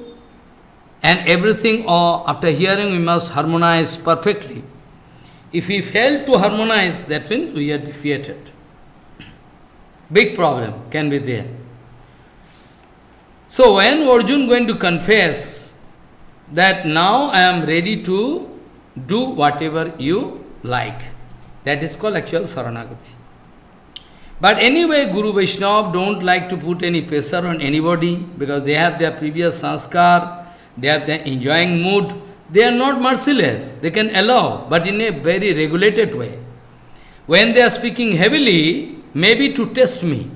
and everything, or after hearing we must harmonize perfectly. If we fail to harmonize, that means we are defeated. Big problem can be there. So when Arjuna going to confess that now I am ready to do whatever you like, that is called actual Saranagati. But anyway, Guru Vaishnava don't like to put any pressure on anybody because they have their previous sanskar, they have their enjoying mood. They are not merciless. They can allow, but in a very regulated way. When they are speaking heavily, maybe to test me.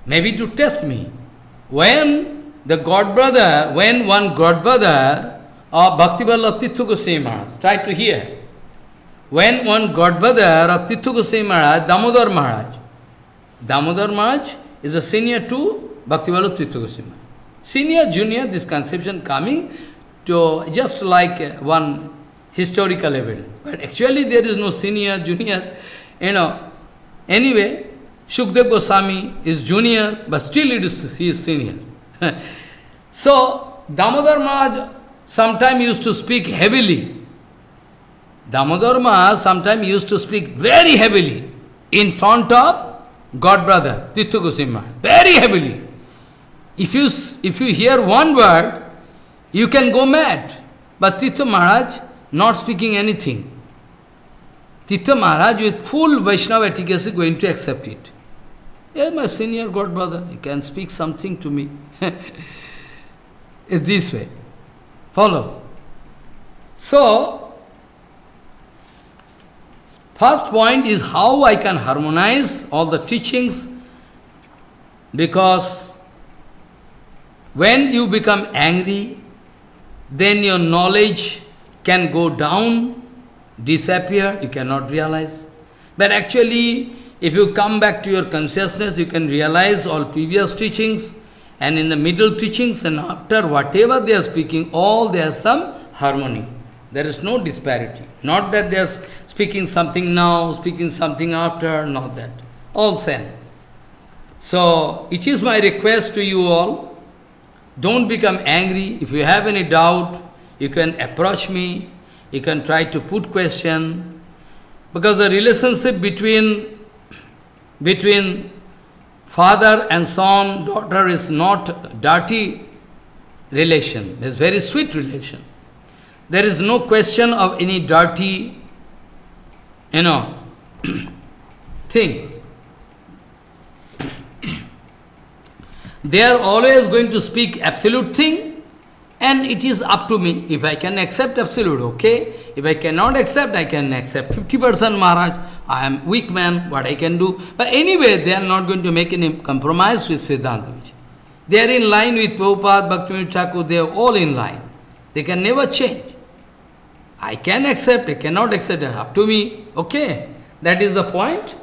Maybe to test me. When one God brother of Bhaktivallabh Tirtha Goswami Maharaj, try to hear. When one God brother of Tirtha Goswami Maharaj, Damodar Maharaj is a senior to Bhaktivallabh Tirtha Goswami Maharaj. Senior, junior, this conception coming to just like one historical evidence. But actually there is no senior, junior, Anyway, Shukdev Goswami is junior, but still he is senior. So, Damodar Maharaj sometimes used to speak heavily. Damodar Maharaj sometimes used to speak very heavily in front of God brother, Tirtha Goswami Maharaj. Very heavily. If you hear one word, you can go mad. But Tirtha Maharaj not speaking anything. Tirtha Maharaj with full Vaishnava etiquette is going to accept it. Yes, my senior God brother, he can speak something to me. It's this way. Follow. So, first point is how I can harmonize all the teachings, because when you become angry, then your knowledge can go down, disappear, you cannot realize. But actually, if you come back to your consciousness, you can realize all previous teachings, and in the middle teachings, and after whatever they are speaking, all there is some harmony. There is no disparity. Not that they are speaking something now, speaking something after, not that. All same. So, it is my request to you all, don't become angry. If you have any doubt, you can approach me, you can try to put question, because the relationship between father and son, daughter is not dirty relation. It's very sweet relation. There is no question of any dirty, thing. They are always going to speak absolute thing, and it is up to me. If I can accept absolute, okay. If I cannot accept, I can accept 50% Maharaj. I am weak man, what I can do. But anyway, they are not going to make any compromise with Siddhanta Vichar. They are in line with Prabhupada, Bhaktivinoda Thakur, they are all in line. They can never change. I can accept, I cannot accept, it up to me. Okay, that is the point.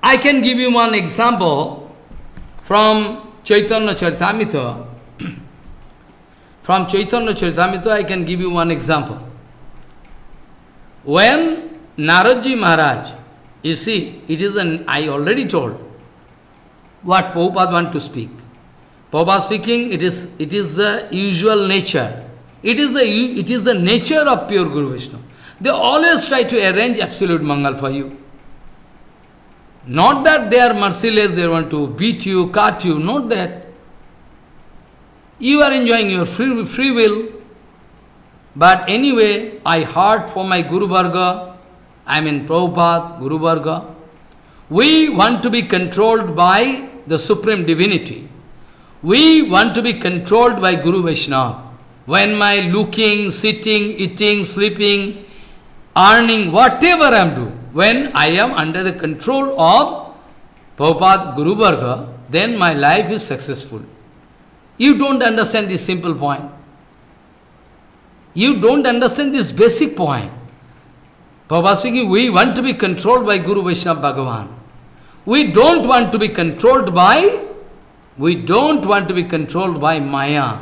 I can give you one example from Chaitanya Charitamrita. From Chaitanya Charitamrita, I can give you one example. When Naradji Maharaj, you see, I already told what Prabhupada want to speak. Prabhupada speaking, it is the usual nature. It is the nature of pure Guru Vaishnava. They always try to arrange absolute Mangal for you. Not that they are merciless, they want to beat you, cut you, not that. You are enjoying your free will. But anyway, I heard from my Guru Varga, Prabhupada, Guru Varga, we want to be controlled by the Supreme Divinity. We want to be controlled by Guru Vaishnava. When my looking, sitting, eating, sleeping, earning, whatever I am doing, when I am under the control of Prabhupada, Guru Varga, then my life is successful. You don't understand this simple point. You don't understand this basic point. Prabhupada speaking, we want to be controlled by Guru Vaishnava Bhagavan. We don't want to be controlled by Maya.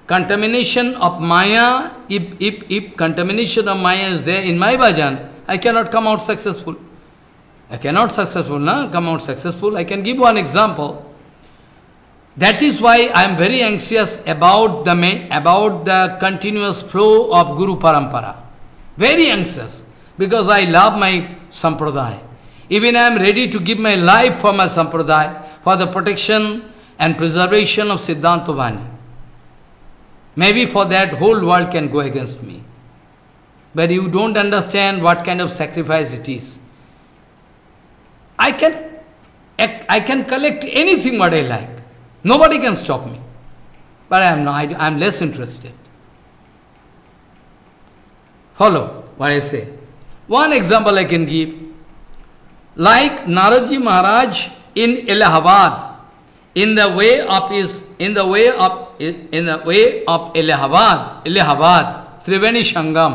Contamination of Maya, if contamination of Maya is there in my bhajan, I cannot come out successful. I cannot come out successful. I can give one example. That is why I am very anxious about the continuous flow of Guru Parampara. Very anxious, because I love my Sampradaya. Even I am ready to give my life for my Sampradaya, for the protection and preservation of Siddhanta Vani. Maybe for that whole world can go against me. But you don't understand what kind of sacrifice it is. I can collect anything what I like. Nobody can stop me. But I am less interested. Follow what I say. One example I can give. Like Naradji Maharaj in Allahabad, in the way of Allahabad, Triveni Sangam,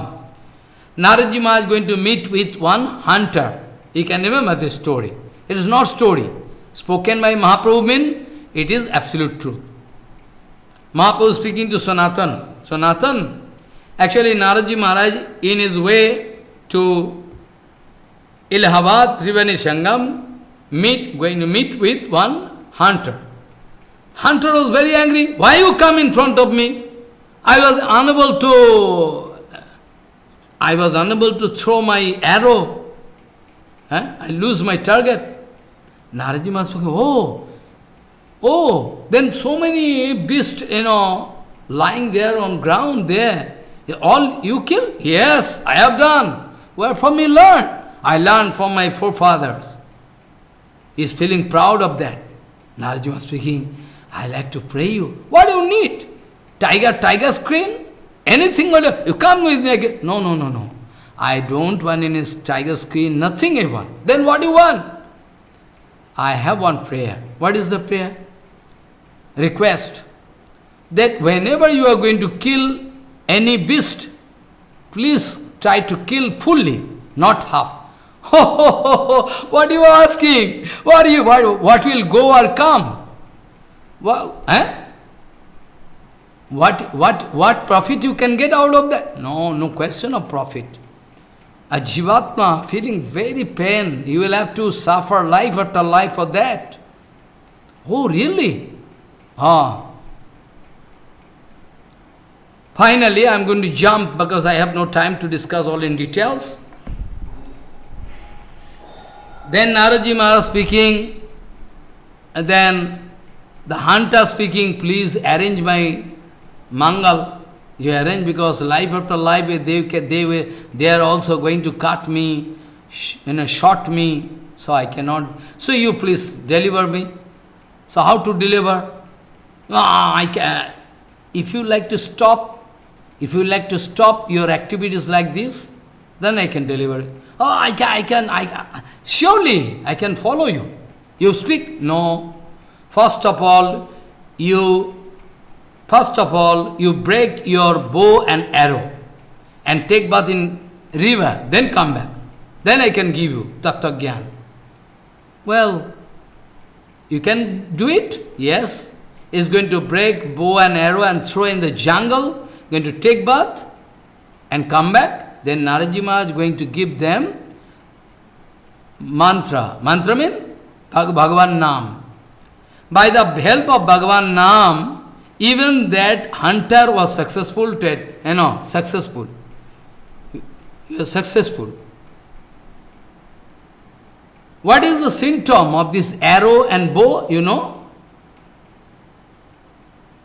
Naradji Maharaj is going to meet with one hunter. You can remember this story. It is not story. Spoken by Mahaprabhu means it is absolute truth. Mahaprabhu speaking to Sanatan. Actually, Naradji Maharaj, in his way to Allahabad, Triveni Sangam, going to meet with one hunter. Hunter was very angry. Why you come in front of me? I was unable to throw my arrow. I lose my target. Naradji Maharaj spoke, oh, then so many beasts, lying there on ground there. All you kill? Yes, I have done. Where from you learn? I learned from my forefathers. He is feeling proud of that. Naradji Maharaj speaking, I like to pray you. What do you need? Tiger screen? Anything? You come with me again. No. I don't want any tiger screen, nothing I want. Then what do you want? I have one prayer. What is the prayer? Request that whenever you are going to kill any beast, please try to kill fully, not half. What are you asking? What will go or come? What profit you can get out of that? No question of profit. A Jivatma feeling very pain, you will have to suffer life after life for that. Oh, really? Finally, I am going to jump because I have no time to discuss all in details. Then Naradji Maharaj speaking, and then the hunter speaking, please arrange my mangal. You arrange because life after life they are also going to cut me, shot me, so I cannot. So you please deliver me. So how to deliver? I can. If you like to stop your activities like this, then I can deliver it. Surely I can follow you. You speak? No. First of all, you break your bow and arrow and take bath in river, then come back. Then I can give you Tattva Gyan. Well, you can do it? Yes. Is going to break bow and arrow and throw in the jungle, going to take bath and come back. Then Naradji Maharaj going to give them mantra. Mantra means Bhagavan Nam. By the help of Bhagavan Nam, even that hunter was successful. Successful. He was successful. What is the symptom of this arrow and bow?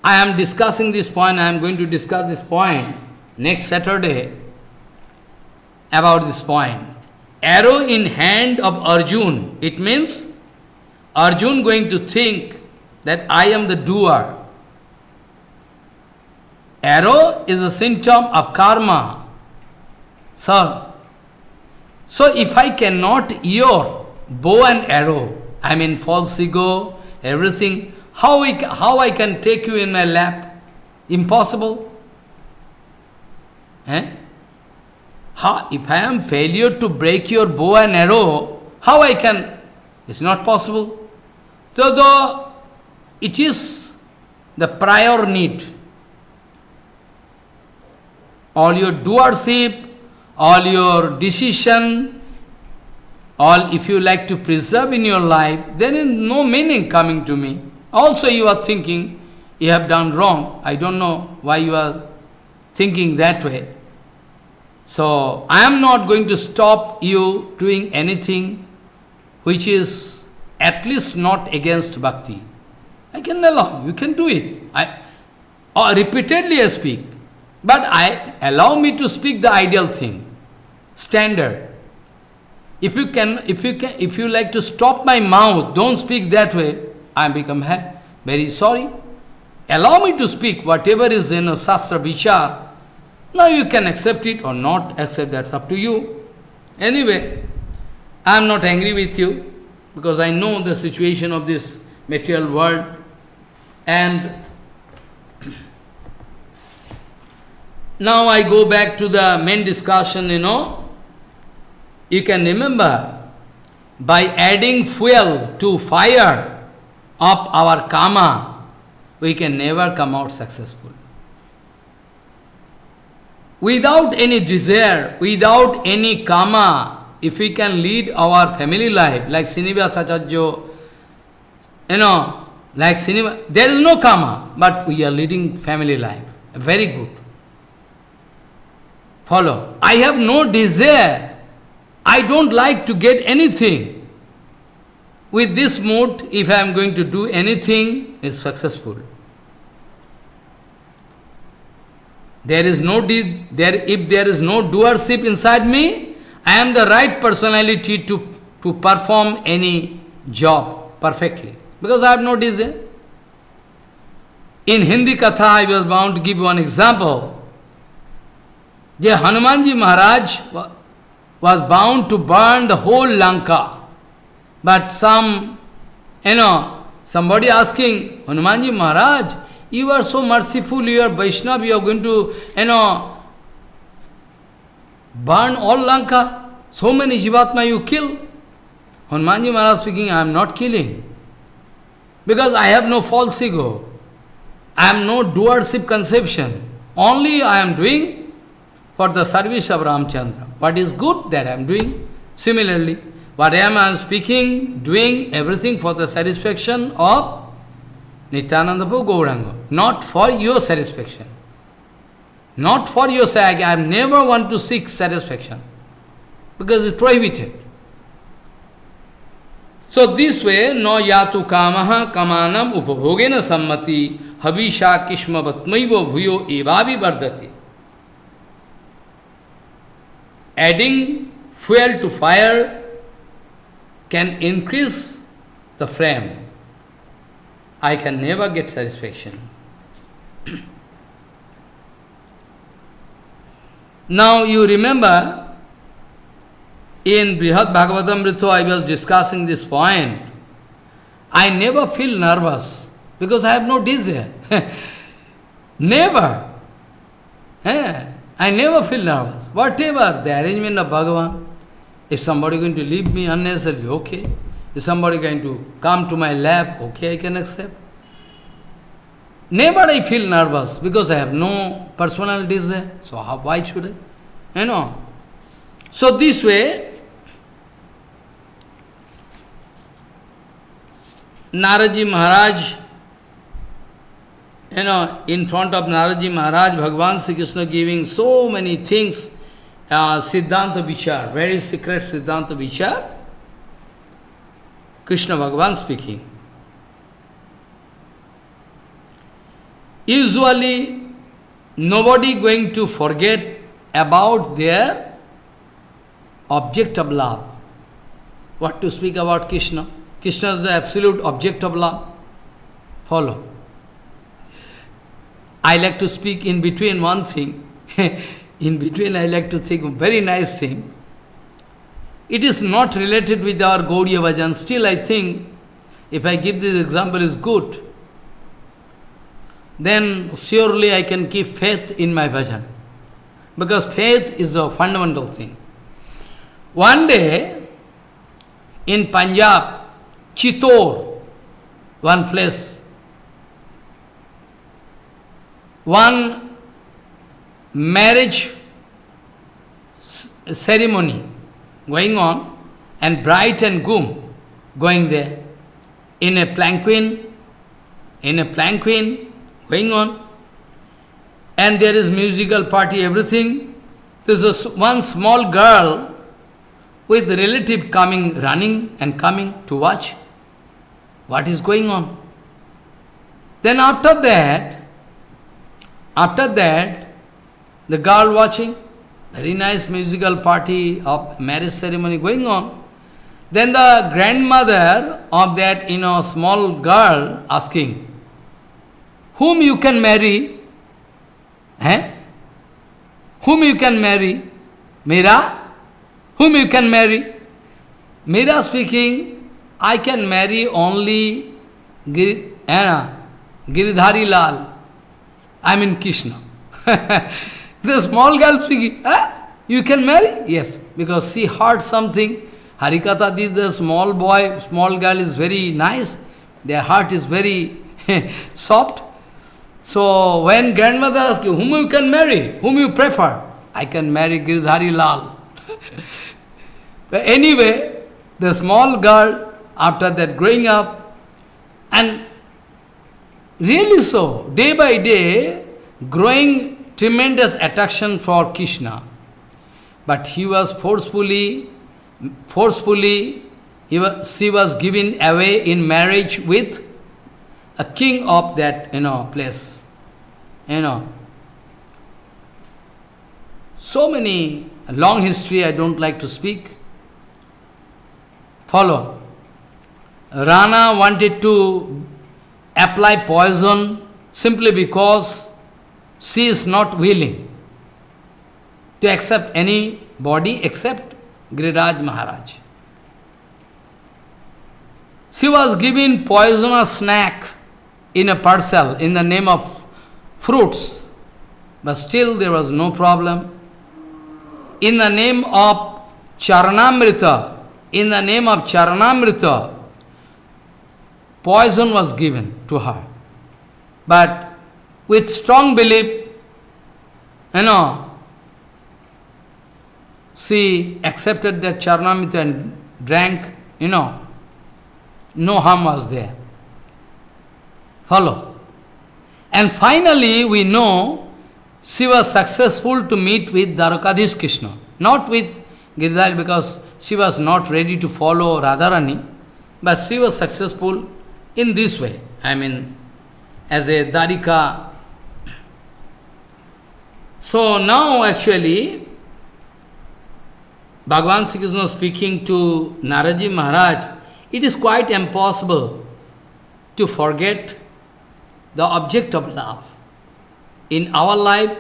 I am discussing this point. I am going to discuss this point next Saturday about this point. Arrow in hand of Arjun. It means Arjun going to think that I am the doer. Arrow is a symptom of karma. Sir, so if I cannot hear bow and arrow, I mean false ego, everything. How I can take you in my lap? Impossible. How, if I am failure to break your bow and arrow, how I can? It's not possible. So though it is the prior need, all your doership, all your decision, all if you like to preserve in your life, there is no meaning coming to me. Also you are thinking, you have done wrong. I don't know why you are thinking that way. So I am not going to stop you doing anything which is at least not against bhakti. I can allow, you can do it. Repeatedly I speak. But allow me to speak the ideal thing, standard. If you like to stop my mouth, don't speak that way, I become very sorry. Allow me to speak whatever is in a Shastra Vichar. Now you can accept it or not accept, that's up to you. Anyway, I am not angry with you because I know the situation of this material world. And now I go back to the main discussion, You can remember, by adding fuel to fire of our karma, we can never come out successful. Without any desire, without any karma, if we can lead our family life, like Srinivas Acharya, like Srinivas, there is no karma, but we are leading family life. Very good. Follow. I have no desire. I don't like to get anything. With this mood, if I am going to do anything, is successful. If there is no doership inside me, I am the right personality to perform any job perfectly. Because I have no desire. In Hindi Katha, I was bound to give one example. Hanumanji Maharaj was bound to burn the whole Lanka. But somebody asking, Hanumanji Maharaj, you are so merciful, you are Vaishnava, you are going to, burn all Lanka. So many Jivatma you kill. Hanumanji Maharaj speaking, I am not killing. Because I have no false ego. I am no doership conception. Only I am doing for the service of Ramchandra. What is good, that I am doing. Similarly, whatever I am speaking, doing everything for the satisfaction of Nityananda Prabhu Gauranga, not for your satisfaction. Not for your sake. I never want to seek satisfaction, because it's prohibited. So this way, no yatu kamaha kamanam upabhogena sammati habisha kishma vatmaivo bhuyo evavi vardati. Adding fuel to fire can increase the flame. I can never get satisfaction. Now you remember, in Brihad Bhagavatamrita I was discussing this point. I never feel nervous because I have no desire. Never. I never feel nervous. Whatever the arrangement of Bhagavan, if somebody is going to leave me unnecessarily, okay. If somebody is going to come to my lap, okay, I can accept. Never I feel nervous because I have no personal desire. So why should I? So this way, Naraji Maharaj, in front of Naraji Maharaj, Bhagavan Sri Krishna giving so many things, Siddhanta Vichar, very secret Siddhanta Vichar, Krishna Bhagavan speaking. Usually, nobody going to forget about their object of love. What to speak about Krishna? Krishna is the absolute object of love. Follow. I like to speak in between one thing. In between I like to think a very nice thing. It is not related with our Gaudiya Bhajan. Still, I think, if I give this example is good, then surely I can keep faith in my bhajan. Because faith is a fundamental thing. One day, in Punjab, Chittor, one place, one marriage ceremony going on, and bride and groom going there in a palanquin going on, and there is musical party, everything. There is one small girl with relative coming, running and coming to watch what is going on. Then after that, the girl watching, very nice musical party of marriage ceremony going on. Then the grandmother of that, small girl asking, whom you can marry? Whom you can marry? Meera? Whom you can marry? Meera speaking, I can marry only Giridhari Lal. I mean Krishna. The small girl speaking, you can marry? Yes, because she heard something. Harikatha, the small boy, small girl is very nice. Their heart is very soft. So when grandmother asks you, whom you can marry? Whom you prefer? I can marry Giridhari Lal. But anyway, the small girl, after that growing up, and really so, day by day, growing tremendous attraction for Krishna. But he was forcefully, she was given away in marriage with a king of that, place. So many, long history I don't like to speak. Follow. Rana wanted to apply poison simply because she is not willing to accept any body except Giriraj Maharaj. She was given poisonous snack in a parcel in the name of fruits, but still there was no problem. In the name of Charanamrita, poison was given to her. But with strong belief, she accepted that Charanamrita and drank, no harm was there. Follow. And finally we know she was successful to meet with Dwarakadhish Krishna, not with Giridhari, because she was not ready to follow Radharani, but she was successful in this way. I mean, as a Dwarika. So now actually, Bhagavan Sri Krishna speaking to Naraji Maharaj, it is quite impossible to forget the object of love. In our life,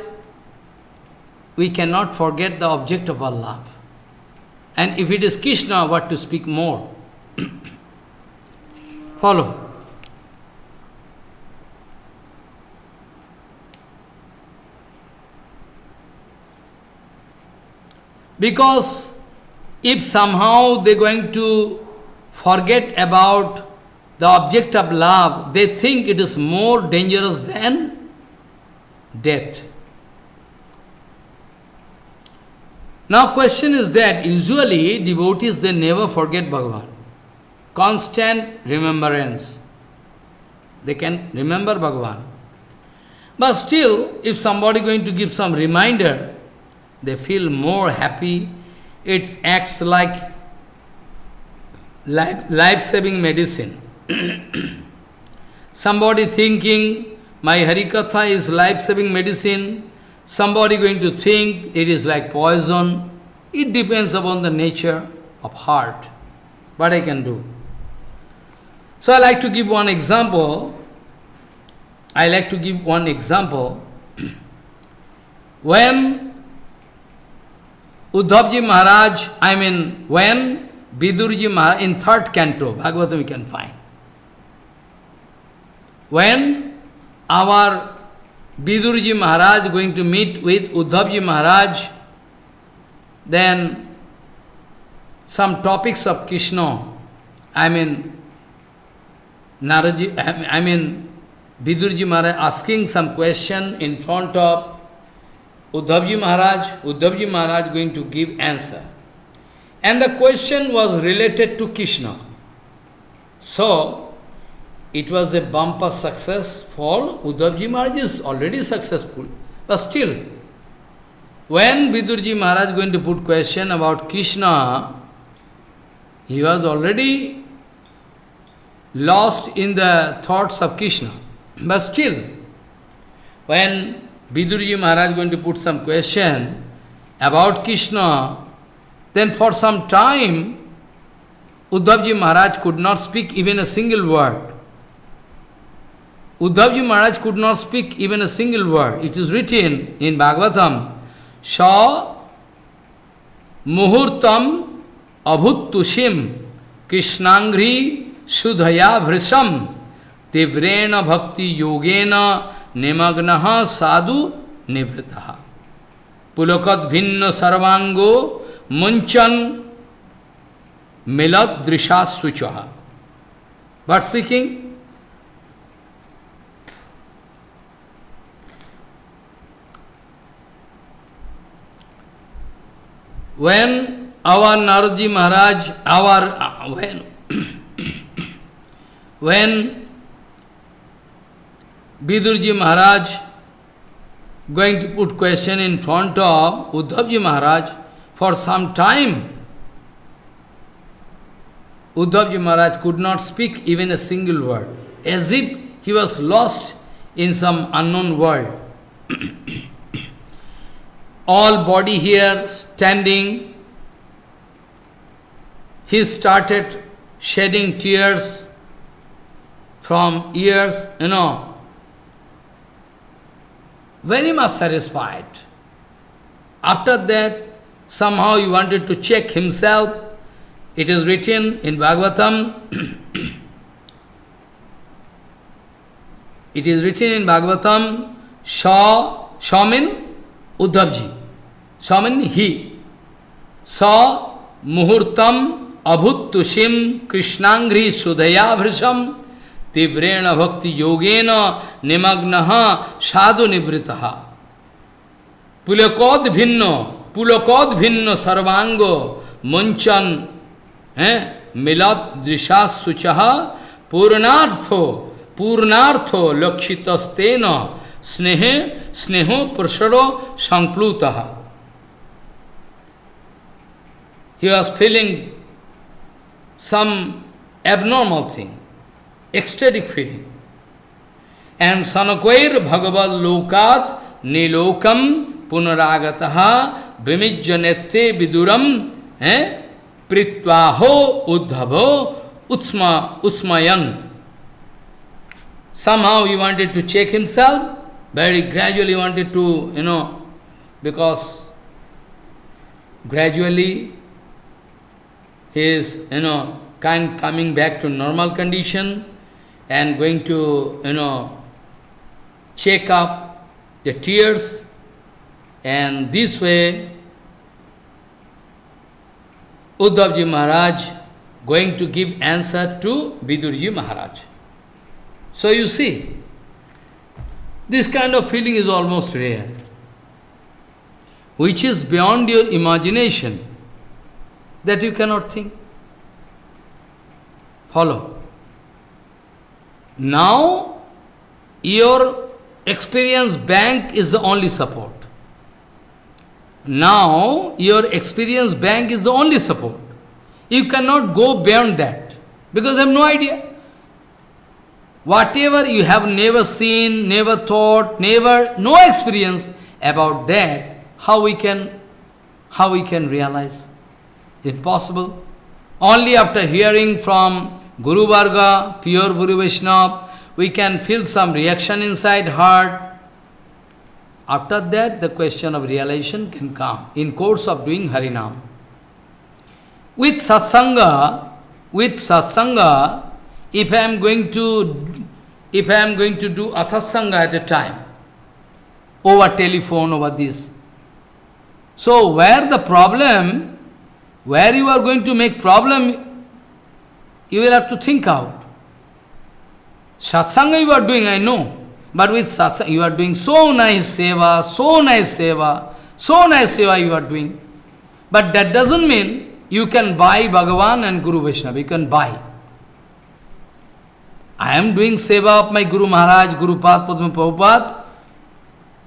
we cannot forget the object of our love. And if it is Krishna, what to speak more? Follow. Because if somehow they are going to forget about the object of love, they think it is more dangerous than death. Now question is that usually devotees, they never forget Bhagavan. Constant remembrance. They can remember Bhagavan. But still, if somebody going to give some reminder, they feel more happy. It acts like life-saving medicine. Somebody thinking, my Harikatha is life-saving medicine. Somebody going to think it is like poison. It depends upon the nature of heart. What I can do. So I like to give one example. When Uddhavji Maharaj, when Vidurji Maharaj, in third canto, Bhagavatam we can find. When our Vidurji Maharaj going to meet with Uddhavji Maharaj, then some topics of Krishna, Vidurji Maharaj asking some question in front of Uddhavji Maharaj going to give answer. And the question was related to Krishna. So, it was a bumper success for Uddhavji Maharaj is already successful. But still, when Vidurji Maharaj going to put question about Krishna, he was already lost in the thoughts of Krishna. But still, when Vidurji Maharaj going to put some question about Krishna, then for some time, Uddhavji Maharaj could not speak even a single word. Uddhavji Maharaj could not speak even a single word. It is written in Bhagavatam, Sha Muhurtam Abhuttushim Krishnangri Sudhaya Vrisham Tivrena Bhakti Yogena Nimagnaha Sadhu Nivritaha Pulokat Bhinna Sarvango Munchan Milad Drishas Suchaha. But speaking, when our Naradji Maharaj, when Vidurji Maharaj going to put question in front of Uddhavji Maharaj, for some time, Uddhavji Maharaj could not speak even a single word, as if he was lost in some unknown world. All body here standing, he started shedding tears from ears, very much satisfied. After that, somehow he wanted to check himself. It is written in Bhagavatam, it is written in Bhagavatam, Shamin Uddhavji. Shamin he. Sa Muhurtam Abhuttushim Krishnangri Sudhaya Vrisham Tivrena Bhakti Yogena Nimagnaha Sadhu Nivritaha Pulakod Bhinno Sarvango Munchan Milad Drishas Suchaha Purnartho Lakshitastena Sneho Prasharo Sanklutaha. He was feeling some abnormal thing, ecstatic feeling. And Sanakvair Bhagavad Lokat Nilokam Punaragataha Vimijjanette Viduram Pritvaho Uddhavo Usmayan. Somehow he wanted to check himself, very gradually wanted to, because gradually he is, coming back to normal condition and going to, check up the tears, and this way Uddhavji Maharaj going to give answer to Vidurji Maharaj. So you see, this kind of feeling is almost rare, which is beyond your imagination, that you cannot think. Follow. Now, your experience bank is the only support. Now, your experience bank is the only support. You cannot go beyond that, because you have no idea. Whatever you have never seen, never thought, no experience about that, how we can realize? Impossible. Only after hearing from Guru Varga, pure Guru Vaishnava, we can feel some reaction inside heart. After that, the question of realization can come in course of doing Harinam. With satsanga, if I am going to do a satsanga at a time, over telephone, over this. So where the problem, where you are going to make problem, you will have to think out. Satsanga you are doing, I know. But with satsanga, you are doing so nice seva you are doing. But that doesn't mean you can buy Bhagavan and Guru Vaishnava. You can buy. I am doing seva of my Guru Maharaj, Guru Pad, Padma Prabhupada,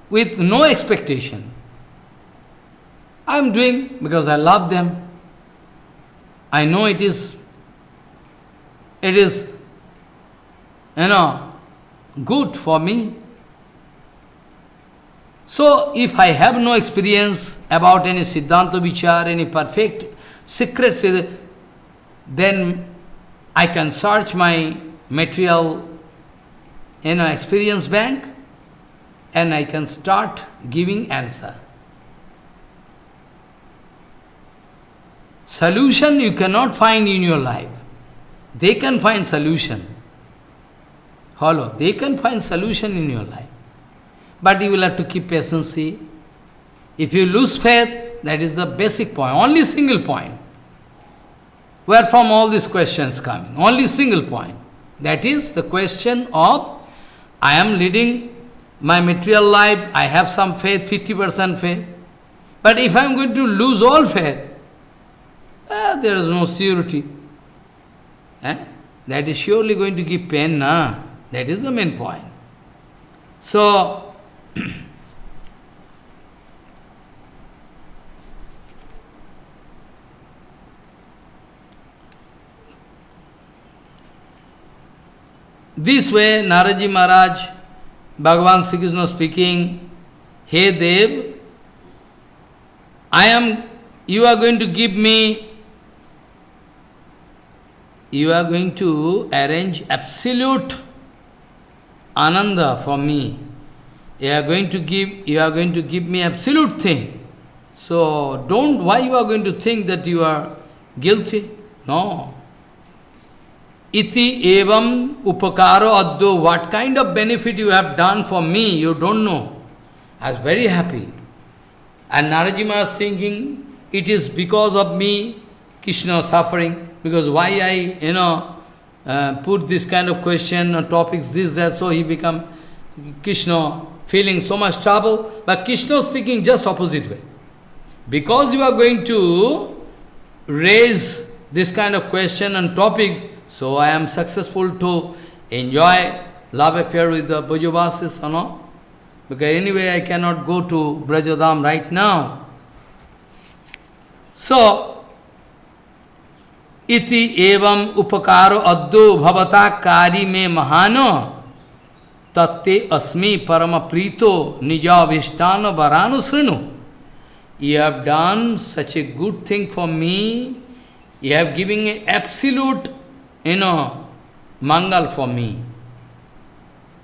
with no expectation. I am doing because I love them. I know it is, good for me. So, if I have no experience about any Siddhanta Vichar, any perfect secrets, then I can search my material experience bank and I can start giving answer. Solution you cannot find in your life. They can find solution. Follow. They can find solution in your life. But you will have to keep patience. If you lose faith, that is the basic point, only single point. Where from all these questions coming? Only single point. That is the question of, I am leading my material life, I have some faith, 50% faith. But if I am going to lose all faith, there is no surety. That is surely going to give pain, na? That is the main point. So, this way, Naraji Maharaj, Bhagavan Sri Krishna speaking, Hey Dev, you are going to give me, you are going to arrange absolute ananda for me. You are going to give me absolute thing. So why you are going to think that you are guilty? No. Iti evam upakaro addo, what kind of benefit you have done for me, you don't know. I was very happy. And Naraji Maharaj thinking, it is because of me, Krishna suffering, because why I, put this kind of question or topics, this, that, so he become Krishna, feeling so much trouble, but Krishna speaking just opposite way. Because you are going to raise this kind of question and topics, so I am successful to enjoy love affair with the Brajavasis, because anyway I cannot go to Brajadam right now. So, iti evam upakaro addo bhavata kari me mahano tatte asmi parama prito nija vishtana varanu srinu. You have done such a good thing for me. You have given an absolute, mangal for me.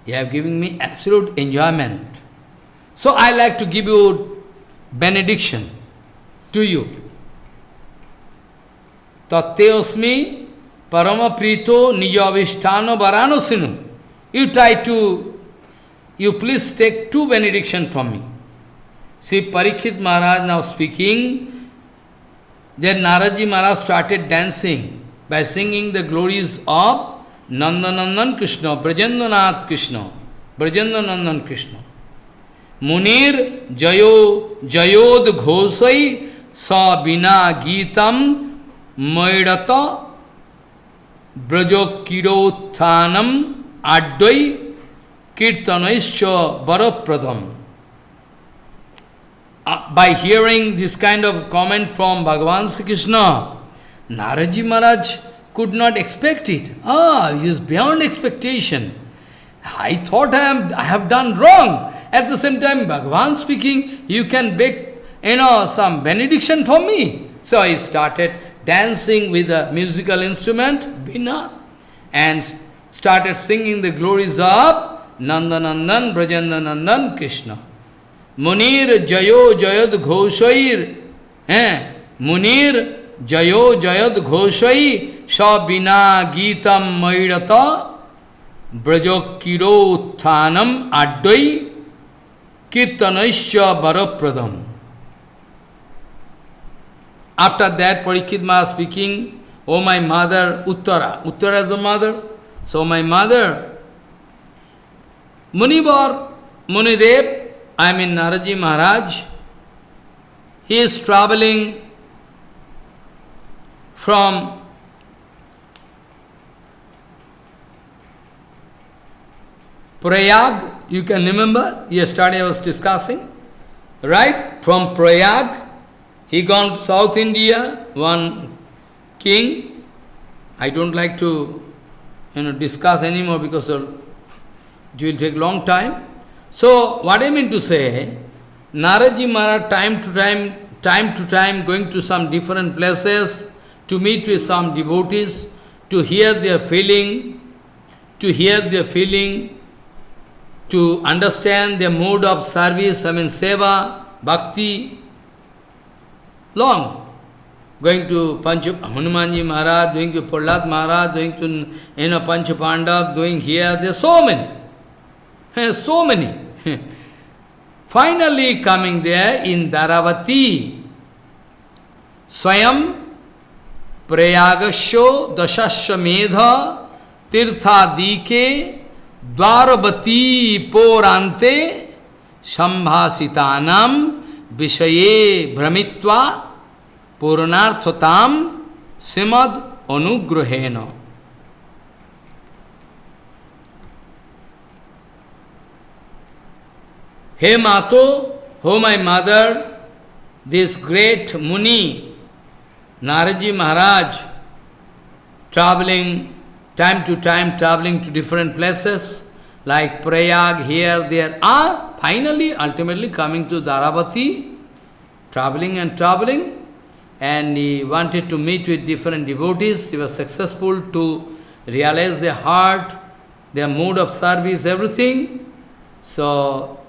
You have given me absolute enjoyment. So I like to give you benediction to you. Tatte asmi parama prito nija vishtana varanu srinu. You please take two benediction from me. See, Parikshit Maharaj now speaking, then Naraji Maharaj started dancing by singing the glories of Nandanandan Krishna, Brajendanath Krishna, Brajendanandan Krishna. Munir Jayod Ghosai Sa Bina Gitam Maidata Brajokirothanam Advai Kirtanaischa Varapradam. By hearing this kind of comment from Bhagavan Sri Krishna, Naraji Maharaj could not expect it. He is beyond expectation. I thought I have done wrong. At the same time, Bhagavan speaking, you can beg, some benediction for me. So he started dancing with a musical instrument, Bina, and started singing the glories of Nandanandan, Brajendanandan, Krishna. Munir Jayo Jayad Ghoshair, Munir Jayo Jayad Ghoshai, Shabina Gitam Mairata, Brajokiro Thanam Advai, Kirtanaisya Barapradam. After that, Parikshit Maharaj speaking, "O my mother, Uttara." Uttara is the mother. So my mother, Munivar, Munidev, I mean Naraji Maharaj, he is traveling from Prayag. You can remember, yesterday I was discussing, right? From Prayag, he gone to South India, one king. I don't like to discuss anymore because it will take long time. So, what I mean to say, Naraji Maharaj time to time going to some different places to meet with some devotees, to hear their feeling, to understand their mode of service, I mean seva, bhakti. Long. Going to Hanumanji Maharaj, going to Prahlad Maharaj, going to Pancha Pandav, doing here, there are so many. So many. Finally coming there in Dharavati, Swayam Prayagasho Dashasya Medha Tirtha Dike Dvaravati Porante Shambhasitanam Vishaye Brahmitva Purnarthatam Simad Anugrahena. Hey Mato, oh my mother, this great Muni, Naraji Maharaj, traveling, time to time, traveling to different places, like Prayag, here, there, finally, ultimately coming to Dharavati, traveling, and he wanted to meet with different devotees. He was successful to realize their heart, their mode of service, everything. So,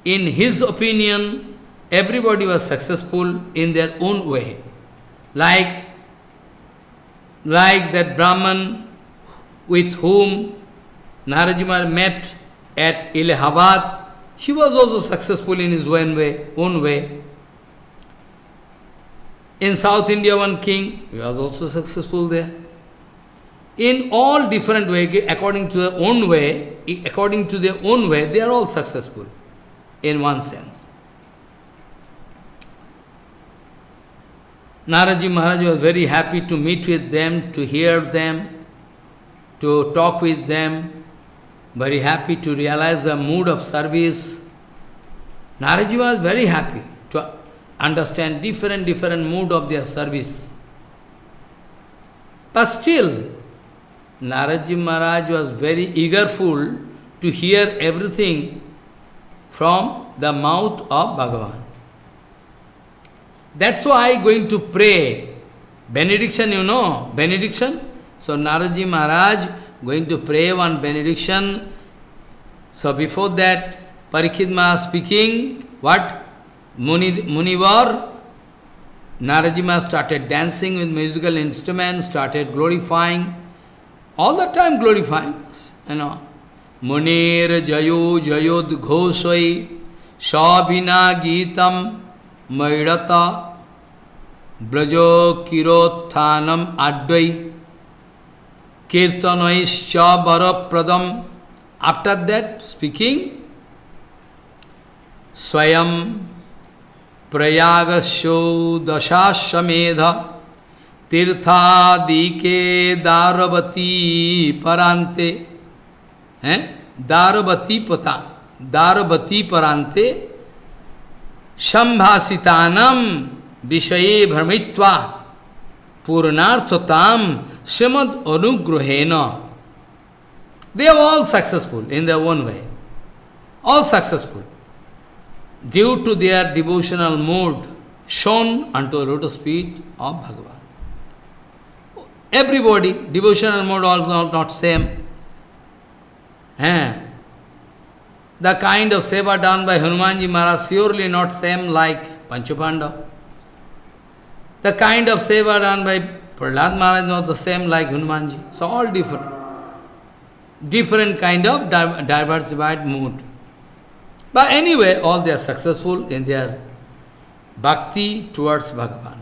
in his opinion, everybody was successful in their own way. Like that Brahman with whom Naraji Maharaj met at Allahabad, he was also successful in his own way. In South India, one king, he was also successful there. In all different ways, according to their own way, they are all successful, in one sense. Naraji Maharaj was very happy to meet with them, to hear them, to talk with them, very happy to realize the mood of service. Naraji was very happy to understand different mood of their service. But still, Naraji Maharaj was very eagerful to hear everything from the mouth of Bhagavan. That's why I going to pray. Benediction, benediction. So Naraji Maharaj going to pray one benediction. So before that, Parikshit Maharaj speaking, what? Munivar, Naraji Maharaj started dancing with musical instruments, started glorifying, all the time glorifying, Munir Jayo Jayod Ghoshai Shabina Gitam Mairata Brajo Kirothanam Advai Kirtanaischa Barapradam. After that, speaking, Swayam Prayagasho Dashashamedha Tirtha Dike Dharavati Parante Dharavati Parante Shambhasitanam Vishaye Brahmitva Purnarthatam Srimad Anugrahena. They are all successful in their own way. All successful. Due to their devotional mood shown unto the lotus feet of Bhagavan. Everybody, devotional mode all not same. The kind of seva done by Hanumanji Maharaj surely not same like Panchapandava. The kind of seva done by Prahlad Maharaj not the same like Hanumanji. So all different. Different kind of diversified mood. But anyway, all they are successful in their bhakti towards Bhagavan.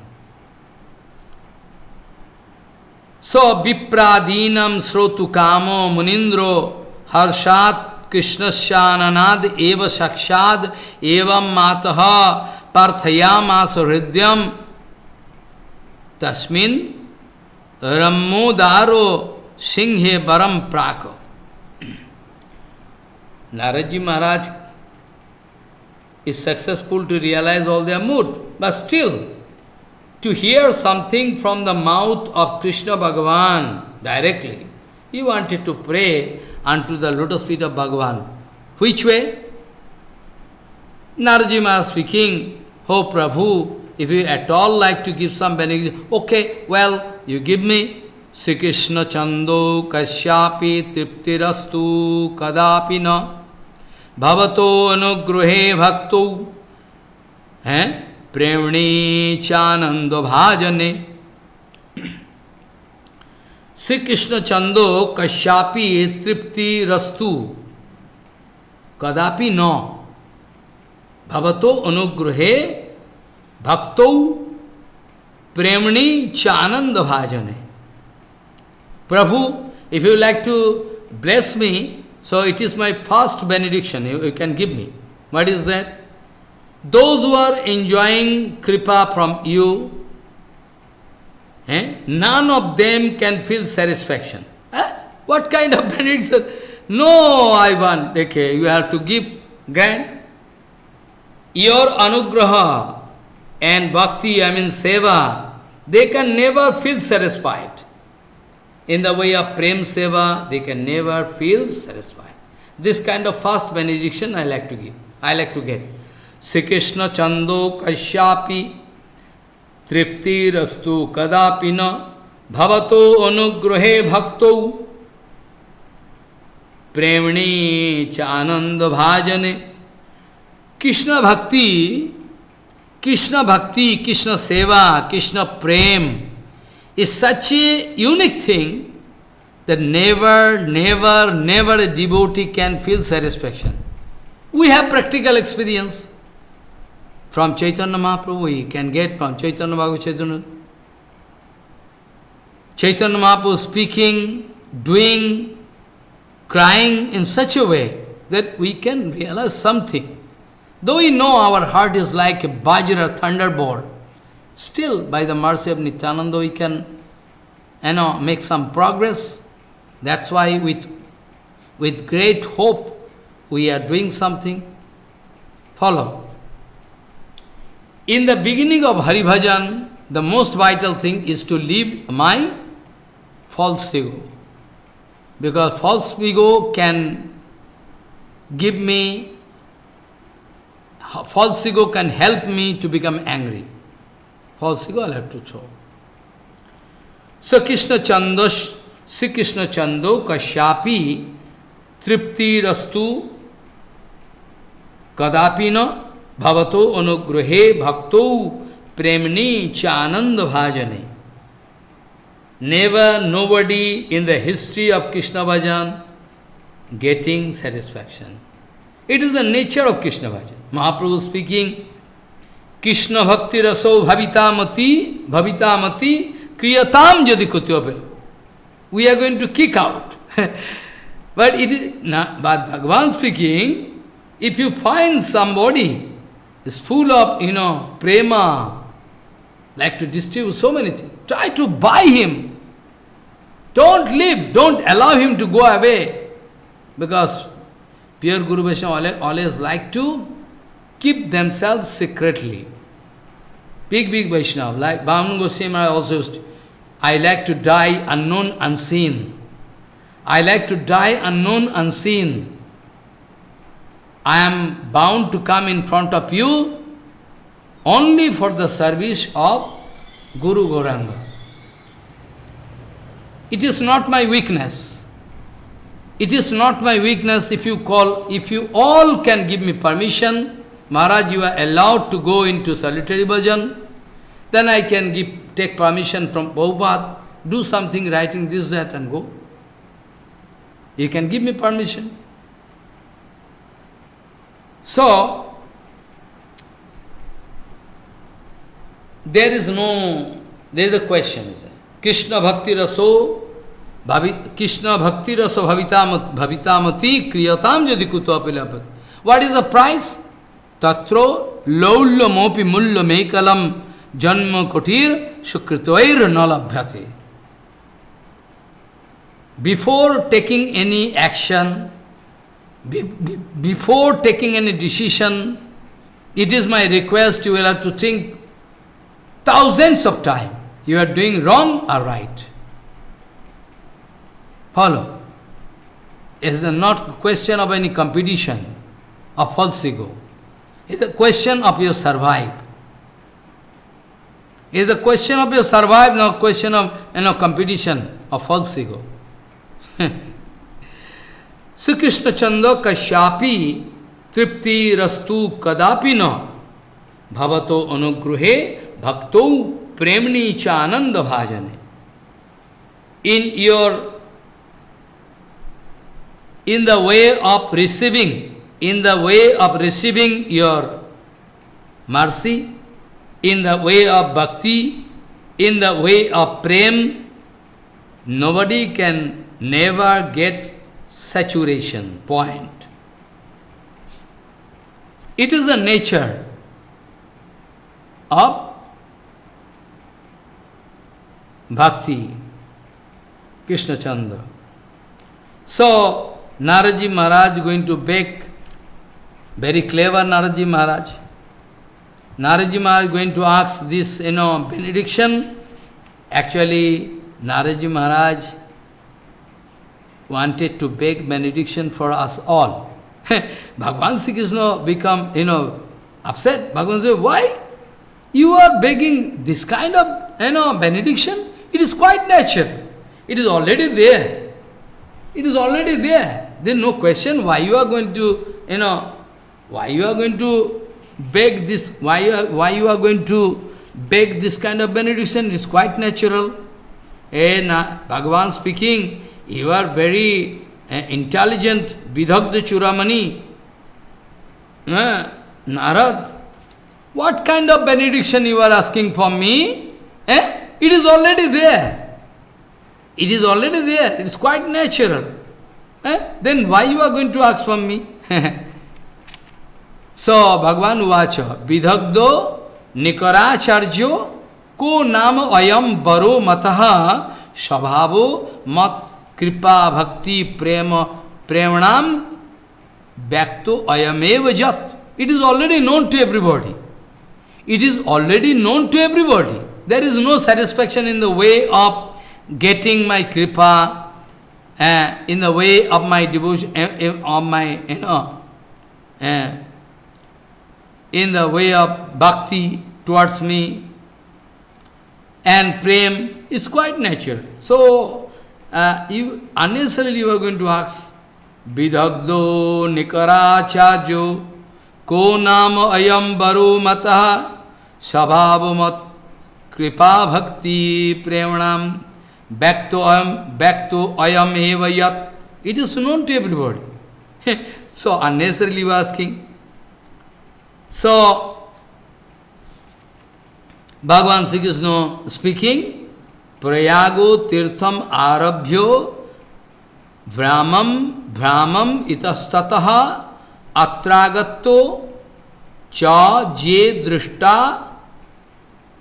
So, Vipradinam Srotu Kamo Munindro Harshat Krishnasyananad Eva Sakshad Evam Mataha Parthayamaso Hridyam Tasmin Rammodaro Singhe Baram Prako. Naraji Maharaj is successful to realize all their mood, but still, to hear something from the mouth of Krishna Bhagavan directly, he wanted to pray unto the lotus feet of Bhagavan. Which way? Naraji Maharaj speaking, Oh Prabhu, if you at all like to give some benediction, okay, well, you give me. Sri Krishna Chando Kashyapi Triptirastu Kadapi na Bhavato Anugruhe Bhakto Premni Chanando Bhajane. Sri Krishna Chando Kashyapi Tripti Rastu Kadapi no Bhavato Anugruhe Bhakto Premni Chananda Bhajane. Prabhu, if you like to bless me, so it is my first benediction you can give me. What is that? Those who are enjoying kripa from you, none of them can feel satisfaction. What kind of benediction? No, I want. Okay, you have to give, grant. Your anugraha and bhakti, seva, they can never feel satisfied. In the way of prem seva, they can never feel satisfied. This kind of fast benediction I like to give. I like to get. Sri Krishna Chando Kashyapi Tripti Rastu Kadapina Bhavato Anugruhe Bhakto Premni Chananda Bhajane. Krishna Bhakti, Krishna Seva, Krishna Prem is such a unique thing that never a devotee can feel satisfaction. We have practical experience. From Chaitanya Mahaprabhu, we can get from Chaitanya Bhagavatamrita. Chaitanya Mahaprabhu speaking, doing, crying in such a way that we can realize something. Though we know our heart is like a Vajra thunderbolt, still, by the mercy of Nityananda, we can, make some progress. That's why with great hope, we are doing something. Follow. In the beginning of Hari Bhajan, the most vital thing is to leave my false ego. Because false ego can give me, false ego can help me to become angry. False ego I'll have to throw. So Sri Krishna Chando Kashyapi Tripti Rastu Kadapina Bhavato Anugruhe Bhakto Premni Chananda Bhajane. Never nobody in the history of Krishna Bhajan getting satisfaction. It is the nature of Krishna Bhajan. Mahaprabhu speaking, Krishna Bhakti Raso Bhavitamati Kriyatam Jadi Kutyope. We are going to kick out. But it is not, but Bhagavan speaking, if you find somebody is full of, prema, like to distribute so many things, try to buy him. Don't leave, don't allow him to go away. Because pure Guru Vaishnava always like to keep themselves secretly. Big Vaishnava, like Bhavan Goswami also used to, I like to die unknown, unseen. I like to die unknown, unseen. I am bound to come in front of you only for the service of Guru Gauranga. It is not my weakness. It is not my weakness if you all can give me permission, Maharaj, you are allowed to go into solitary bhajan, then I can take permission from Prabhupada, do something, writing this, that, and go. You can give me permission. So, there is a question. Krishna Bhakti Raso Bhavitamati Kriyatam Jadi Kuto Apilapati. What is the price? Tatro Laulya Mopi Mulya Mekalam Janma Kotir Sukritoir Nalabhyati. Before taking any action, before taking any decision, it is my request you will have to think thousands of times. You are doing wrong or right. Follow. It is not a question of any competition of false ego. It is a question of your survive. It is a question of your survive, not a question of competition of false ego. Sri Krishna Chanda Kashyapi Tripti Rastu Kadapi no Bhavato Anugruhe Bhakto Premni Chananda Bhajane. In the way of receiving your mercy, in the way of bhakti, in the way of prem, nobody can never get saturation point. It is the nature of bhakti, Krishna Chandra. So, Naraji Maharaj going to beg, very clever Naraji Maharaj. Naraji Maharaj going to ask this, benediction. Actually, Naraji Maharaj wanted to beg benediction for us all. Bhagavan Sri Krishna become, upset. Bhagavan said, why? You are begging this kind of, benediction? It is quite natural. It is already there. It is already there. There is no question why you are going to, why you are going to beg this, why you are going to beg this kind of benediction. It is quite natural. Bhagavan speaking, you are very intelligent, Vidhagda Churamani. Narad, what kind of benediction you are asking from me? It is already there. It is already there. It is quite natural. Then why you are going to ask from me? So, Bhagavan Uvacha, Vidhagdo Nikaracharjo Ko Nama Ayam Baro Mataha Shabhavo Mat Kripa Bhakti Premanam Bhakto Ayameva Jat. It is already known to everybody. It is already known to everybody. There is no satisfaction in the way of getting my kripa, in the way of my devotion, of my, in the way of bhakti towards me, and prem is quite natural. So, unnecessarily you are going to ask, Vidhagdo Nikaracharjo Ko Nama Ayam Baru Mataha Sabhavamat Kripa Bhakti Premanam Bhakto Ayam Eva Yat. It is known to everybody. So unnecessarily you are asking. So Bhagavan Sri Krishna speaking, Prayago Tirtham Arabhyo Brahmam itastataha atragatto cha je drishta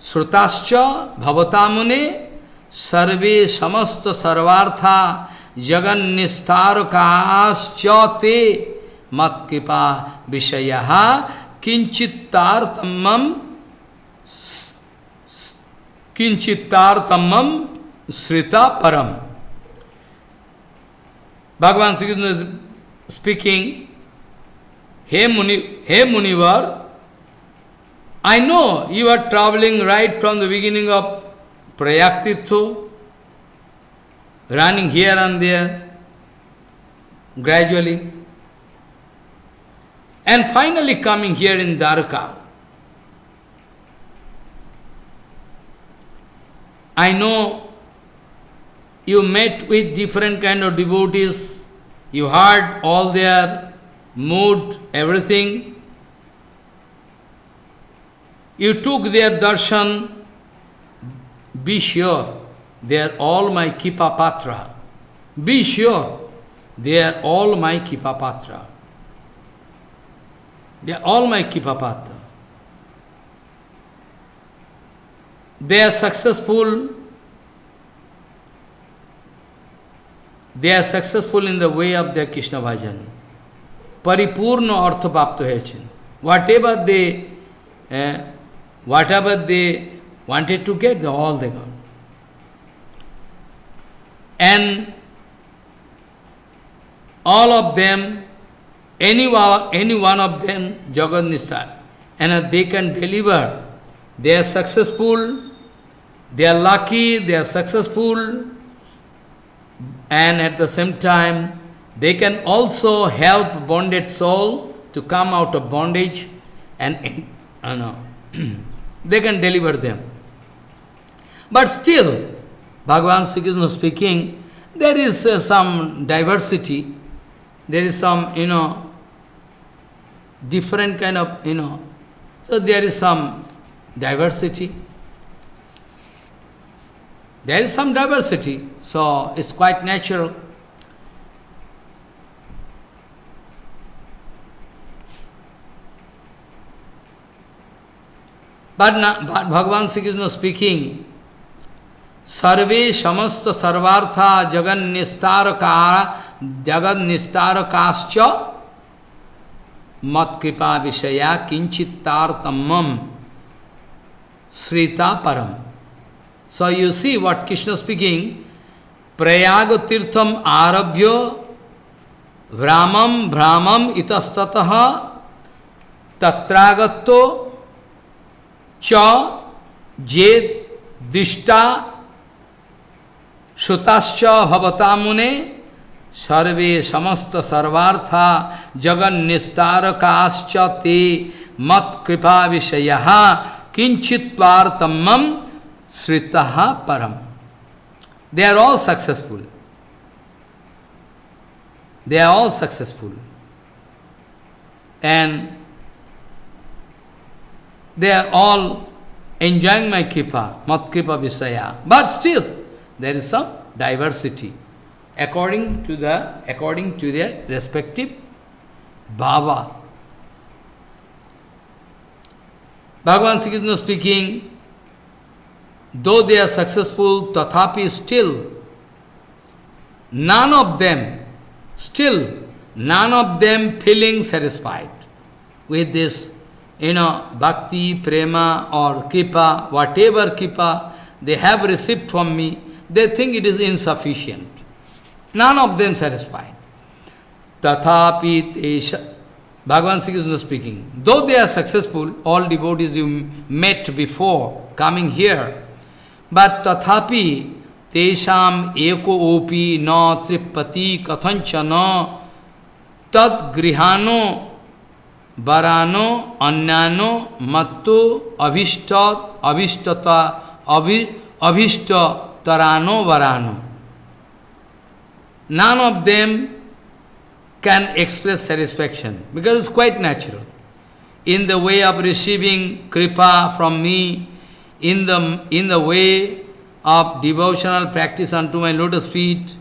srutascha bhavatamune sarve samasta sarvartha jagannistharukascha te mat kripa vishayaha kinchittartamam srita param. Bhagavan Sri Krishna is speaking, Hey Munivar, I know you are traveling right from the beginning of Prayag Tirtha, running here and there. gradually. And finally coming here in Dwarka. I know you met with different kind of devotees, you heard all their mood, everything. You took their darshan. Be sure they are all my Kipa Patra. Be sure they are all my Kipa Patra. They are all my Kipa Patra. They are successful. They are successful in the way of their Krishna bhajan. Paripurna artha prapto hechin. Whatever they wanted to get, all they got. And all of them, any one of them, Jagat Nishta, and they can deliver. They are successful, they are lucky, they are successful, and at the same time, they can also help bonded soul to come out of bondage, and they can deliver them. But still, Bhagavan Sri Krishna speaking, there is some diversity, there is some, different kind of, so there is some diversity. There is some diversity, so it's quite natural. But Bhagavan Sri Krishna speaking, Sarve samasta sarvartha jagan nistarakaascha mat kripa vishaya kinchittartamam srita param. So you see what Krishna speaking, Prayaga tirtham arabhyo Brahmam itastataha tatragatto cha jed dishta Shutascha bhavatamune sarve samasta sarvartha jagan nistarakaascha te mat kripa vishayaha kinchit partamam sritaha param. They are all successful. They are all successful. And they are all enjoying my kripa, mat kripa visaya. But still, there is some diversity according to their respective bhava. Bhagavan Sri Krishna speaking, though they are successful, tathapi still, none of them feeling satisfied with this, bhakti, prema or kripa, whatever kripa they have received from me. They think it is insufficient. None of them satisfied. Tathapi tesha. Bhagavan Sri Krishna speaking. Though they are successful, all devotees you met before coming here, but tathapi tesham eko opi na tripati kathanchana tad grihano varano anyano matto avishta tarano varano. None of them can express satisfaction because it's quite natural. In the way of receiving kripa from me, in the way of devotional practice unto my lotus feet,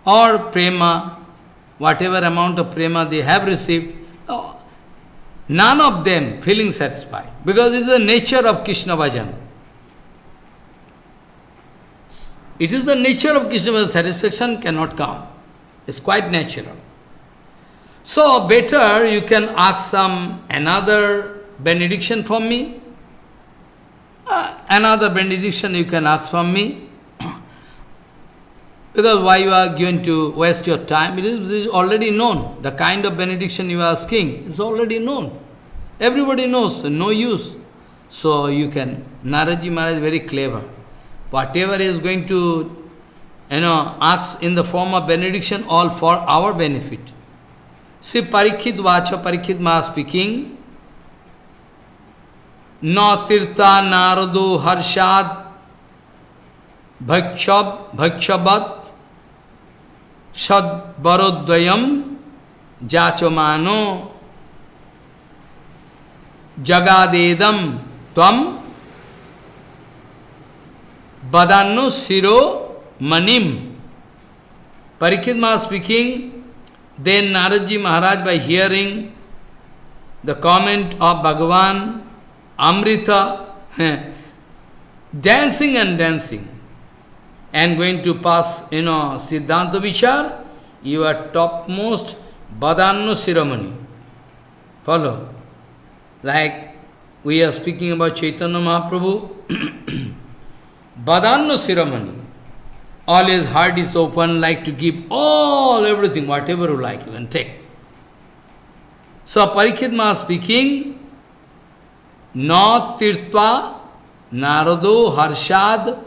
or prema, whatever amount of prema they have received, none of them feeling satisfied because it is the nature of Krishna bhajan. It is the nature of Krishna bhajan. Satisfaction cannot come. It's quite natural. So better you can ask another benediction from me. Another benediction you can ask from me. Because why you are going to waste your time? It is already known. The kind of benediction you are asking is already known. Everybody knows, so no use. So you can, Naraji Maharaj is very clever. Whatever is going to asks in the form of benediction, all for our benefit. See, Parikshit Vacha, Parikshit Maha speaking, Na tirtha narado harshad bhakshabat sad barodvayam jachomano jagadedam tvam badannu siro manim. Parikshit Maha speaking, then Naradji Maharaj, by hearing the comment of Bhagavan Amrita, dancing and dancing, and going to pass, Siddhanta Vichar, your topmost Badanno Siramani. Follow? Like we are speaking about Chaitanya Mahaprabhu, Badanno Siramani. All his heart is open, like to give all, everything, whatever you like, you can take. So Parikshit Maha speaking, Na tirtva narado harshad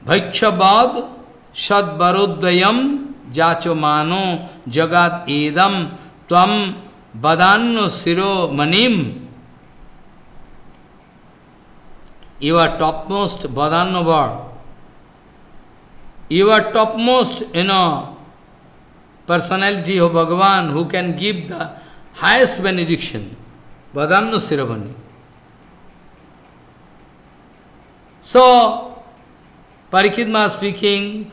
bhakshabad sadbarodvayam jachomano jagad edam tvam badanno siro manim. Your topmost badanno bar, your topmost, personality of Bhagavan, who can give the highest benediction, badanno siravani. So, Parikshit Maha speaking,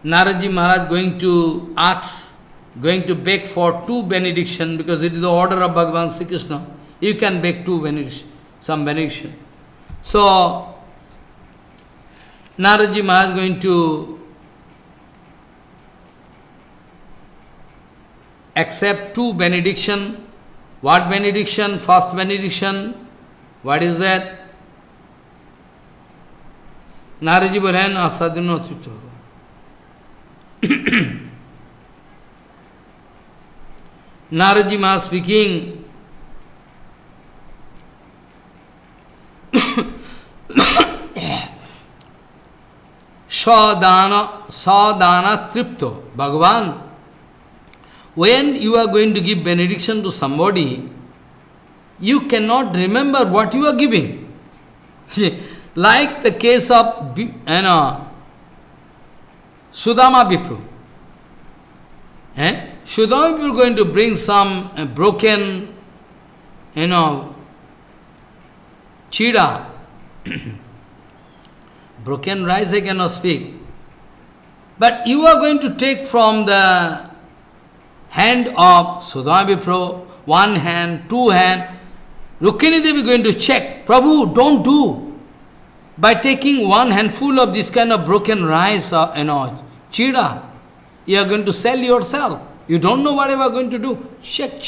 Naradji Maharaj going to ask, going to beg for two benediction, because it is the order of Bhagavan Sri Krishna. You can beg two benediction, some benediction. So, Naradji Maharaj going to accept two benediction. What benediction? First benediction. What is that? Naradji bolen asadino tito. Naradji Maha speaking, Sadhana tripto. Bhagavan, when you are going to give benediction to somebody, you cannot remember what you are giving. Like the case of Sudama Vipru. Sudama Vipru going to bring some broken, chida. Broken rice I cannot speak. But you are going to take from the hand of Sudama Vipru, one hand, two hand. Rukmini Devi going to check, Prabhu, don't do. By taking one handful of this kind of broken rice, chida, you are going to sell yourself. You don't know what you are going to do. Check.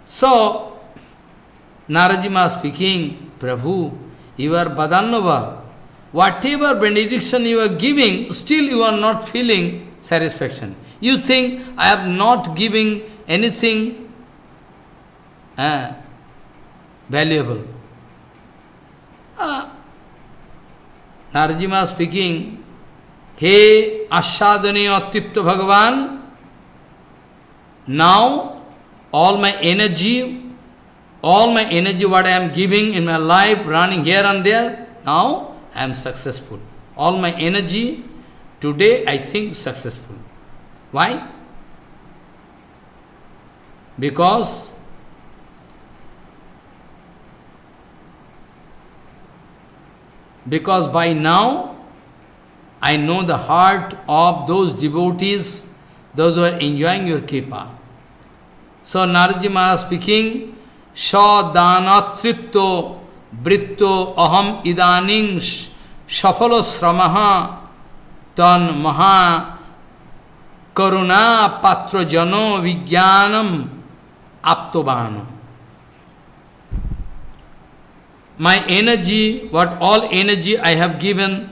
So, Naradji Maha speaking, Prabhu, you are Badannava. Whatever benediction you are giving, still you are not feeling satisfaction. You think, I am not giving anything valuable. Naradji Maha speaking, Hey Ashadani Atipta Bhagavan, now all my energy what I am giving in my life, running here and there, now I am successful. All my energy, today I think successful. Why? Because by now I know the heart of those devotees, those who are enjoying your kripa. So Naradji Maharaj speaking, Sadhana tripto britto aham idaning shafalo sramaha tan maha karuna patra jano vijnanam aptobano. My energy, what all energy I have given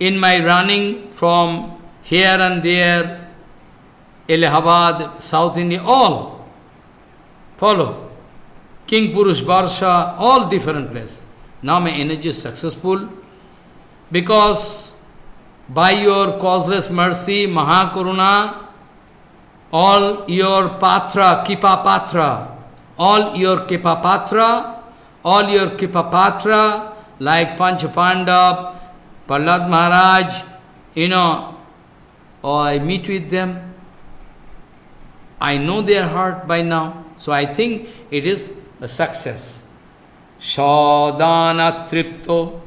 in my running from here and there, Allahabad, South India, all follow. King Purush, Barsha, all different places. Now my energy is successful because by your causeless mercy, Mahakaruna, all your patra, Kipa Patra, all your Kipa Patra, like Panchapandav, Prahlad Maharaj, I meet with them. I know their heart by now, so I think it is a success. Sadhana tripto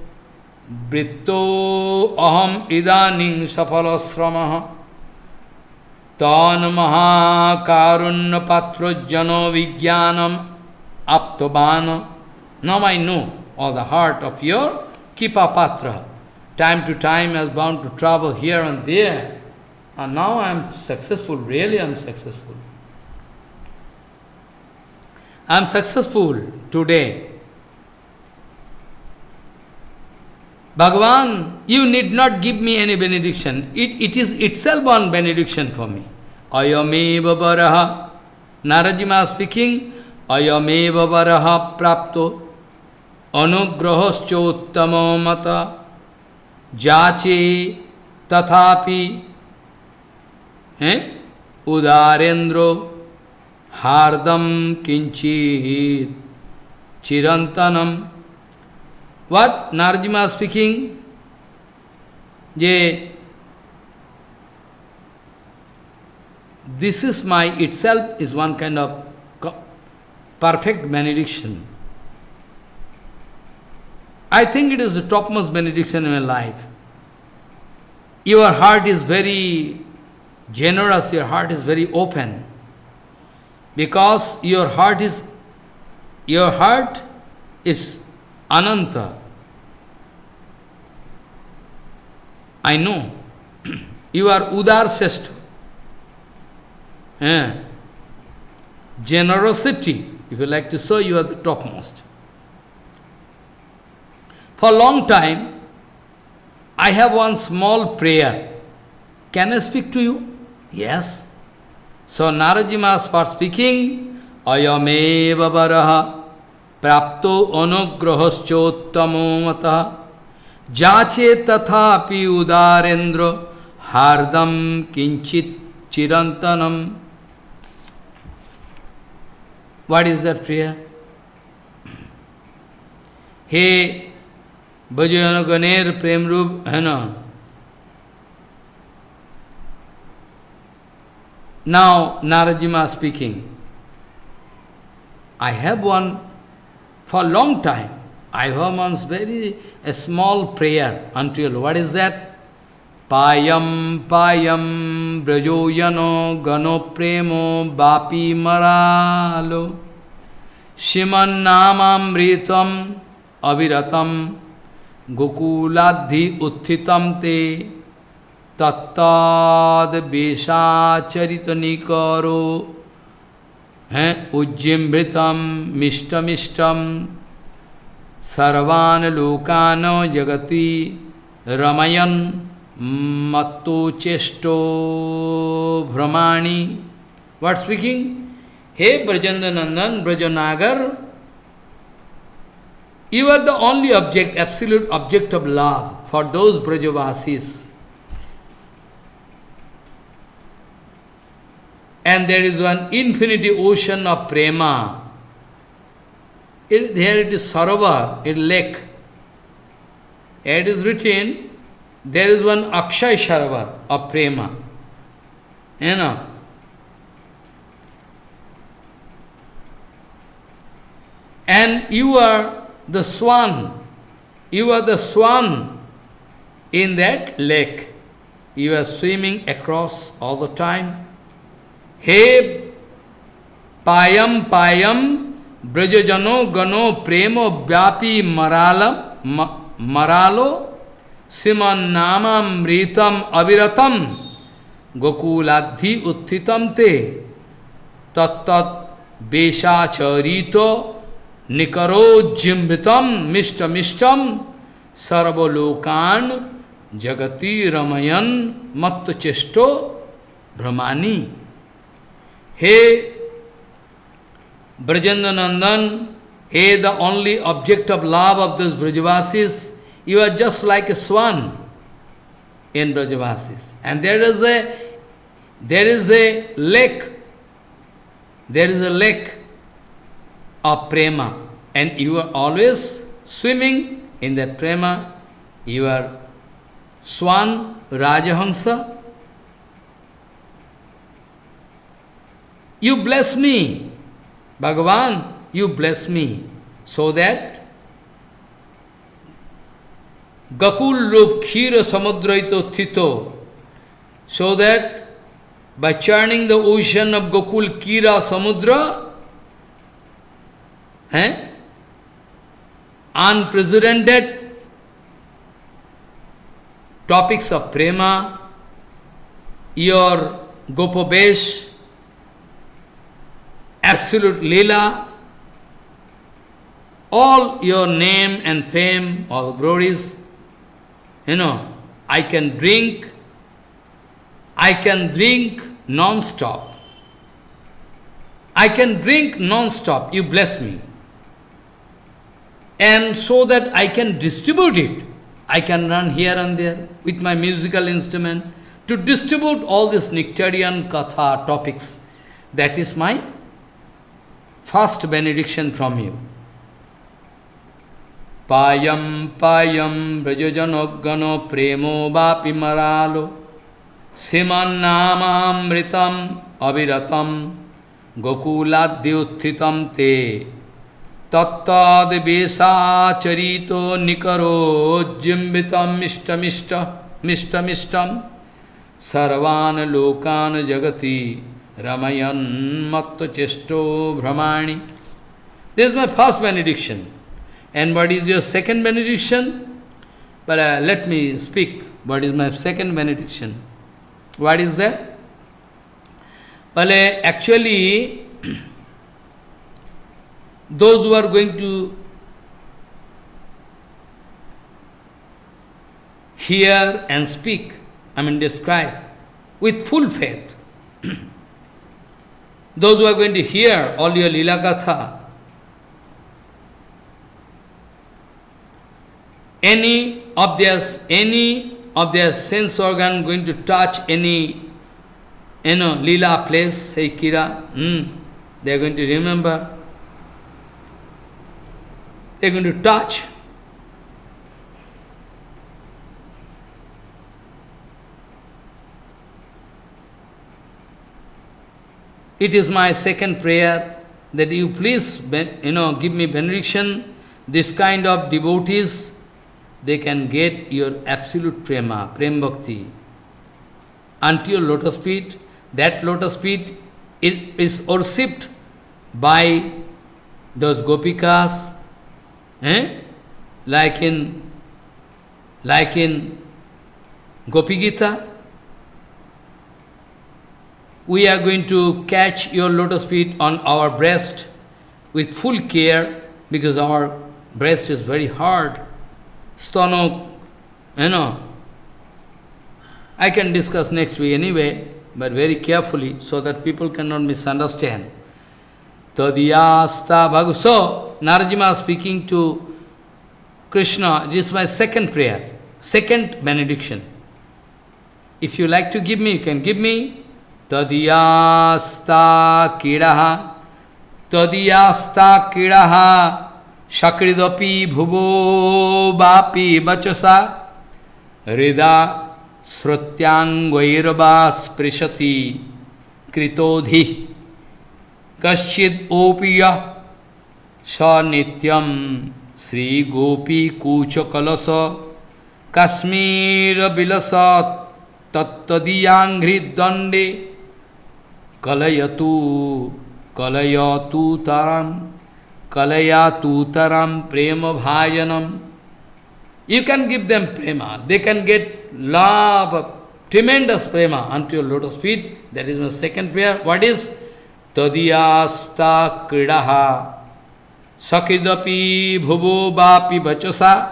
britto aham idaning safalasramaha tan maha karunya patro jano vijnanam aptobana. Now I know all the heart of your Kipa Patra. Time to time I was bound to travel here and there. And now I am successful, really I am successful. I am successful today. Bhagavan, you need not give me any benediction. It is itself one benediction for me. Ayameva varaha. Narajima speaking. Ayameva varaha prapto. Anugrahaschottamo mata. Jache tathapi. Udarendro hardam kinchit chirantanam. What? Narjima speaking? This is my itself is one kind of perfect benediction. I think it is the topmost benediction in my life. Your heart is very generous, your heart is very open. Because your heart is Ananta. I know. You are Udar Seshta. Generosity, if you like to say, you are the topmost. For a long time, I have one small prayer. Can I speak to you? Yes. So Narajima starts speaking, Ayameva varaha prapto anugrahaschottamo mata jache tathapi udarendra hardam kinchit chirantanam. What is that prayer? Hey, Bhajayana Ganer Premrup, Now Narajima speaking. I have one for a long time. I have once a small prayer unto you. What is that? Payam payam brajoyano gano premo bapi maralo shiman namamritam aviratam gokuladhi utthitam te tattad besacharitanikaro ujjimbritam mishtam sarvan lokano jagati ramayan matto chesto brahmani. What speaking? Hey Brajandanandan, Brajanagar, you are the only object, absolute object of love for those Brajavasis. And there is one infinity ocean of prema. Here it is Sarovar, a lake. It is written, there is one Akshay Sarovar of prema. And you are the swan. You are the swan in that lake. You are swimming across all the time. Hey, payam payam brajajano gano premo vyapi maralo siman namam ritam aviratam gokuladhi utthitam te tattat besacharito nikaro jimbitam mishtam sarvalokan jagati ramayan matta chesto brahmani. Hey Brajandanandan, Hey, the only object of love of those Brajavasis, you are just like a swan in Brajavasis. And there is a lake, of prema, and you are always swimming in that prema. You are swan, Rajahamsa. You bless me, Bhagavan, you bless me, so that Gakul Rup Khira Samudraito Thito, so that by churning the ocean of Gokul Kira Samudra, unprecedented topics of prema, your Gopabesh, absolute lila, all your name and fame, all glories, I can drink non-stop. I can drink non-stop, you bless me. And so that I can distribute it, I can run here and there with my musical instrument to distribute all these nectarian katha topics. That is my first benediction from you. Payam payam brajajanogano premo vapi maralo siman namamritam aviratam gokuladhyuthitam te tattad vesacharito nikaro jimbitam mishtam sarvan lokan jagati ramayan matta chesto brahmani. This is my first benediction. And what is your second benediction? But let me speak. What is my second benediction? What is that? Well, actually, those who are going to hear and speak, describe, with full faith, those who are going to hear all your Lila Katha, any of their sense organ going to touch any lila place, say Kira, they are going to remember, they are going to touch. It is my second prayer that you please give me benediction. This kind of devotees, they can get your absolute prema, prem bhakti, unto your lotus feet. That lotus feet is worshipped by those gopikas, like in Gopi Gita. We are going to catch your lotus feet on our breast with full care, because our breast is very hard. Stomach, I can discuss next week anyway, but very carefully, so that people cannot misunderstand. Tadiyasta bhagu. So, Narajima speaking to Krishna, this is my second prayer, second benediction. If you like to give me, you can give me. Tadiyasta kiraha Shakridapi bhuvo vapi vachasa rida srutyangvairva sprishati kritodhi kaschid opiya sa nityam Sri Gopi kucha kalasa Kashmir bilasa tattadiyangri dande kalayatu taram Kalayatutaram prema bhajanam. You can give them prema. They can get love, tremendous prema unto your lotus feet. That is my second prayer. What is? Tadiyasta kridaha sakidapi bhuvo vapi vachasa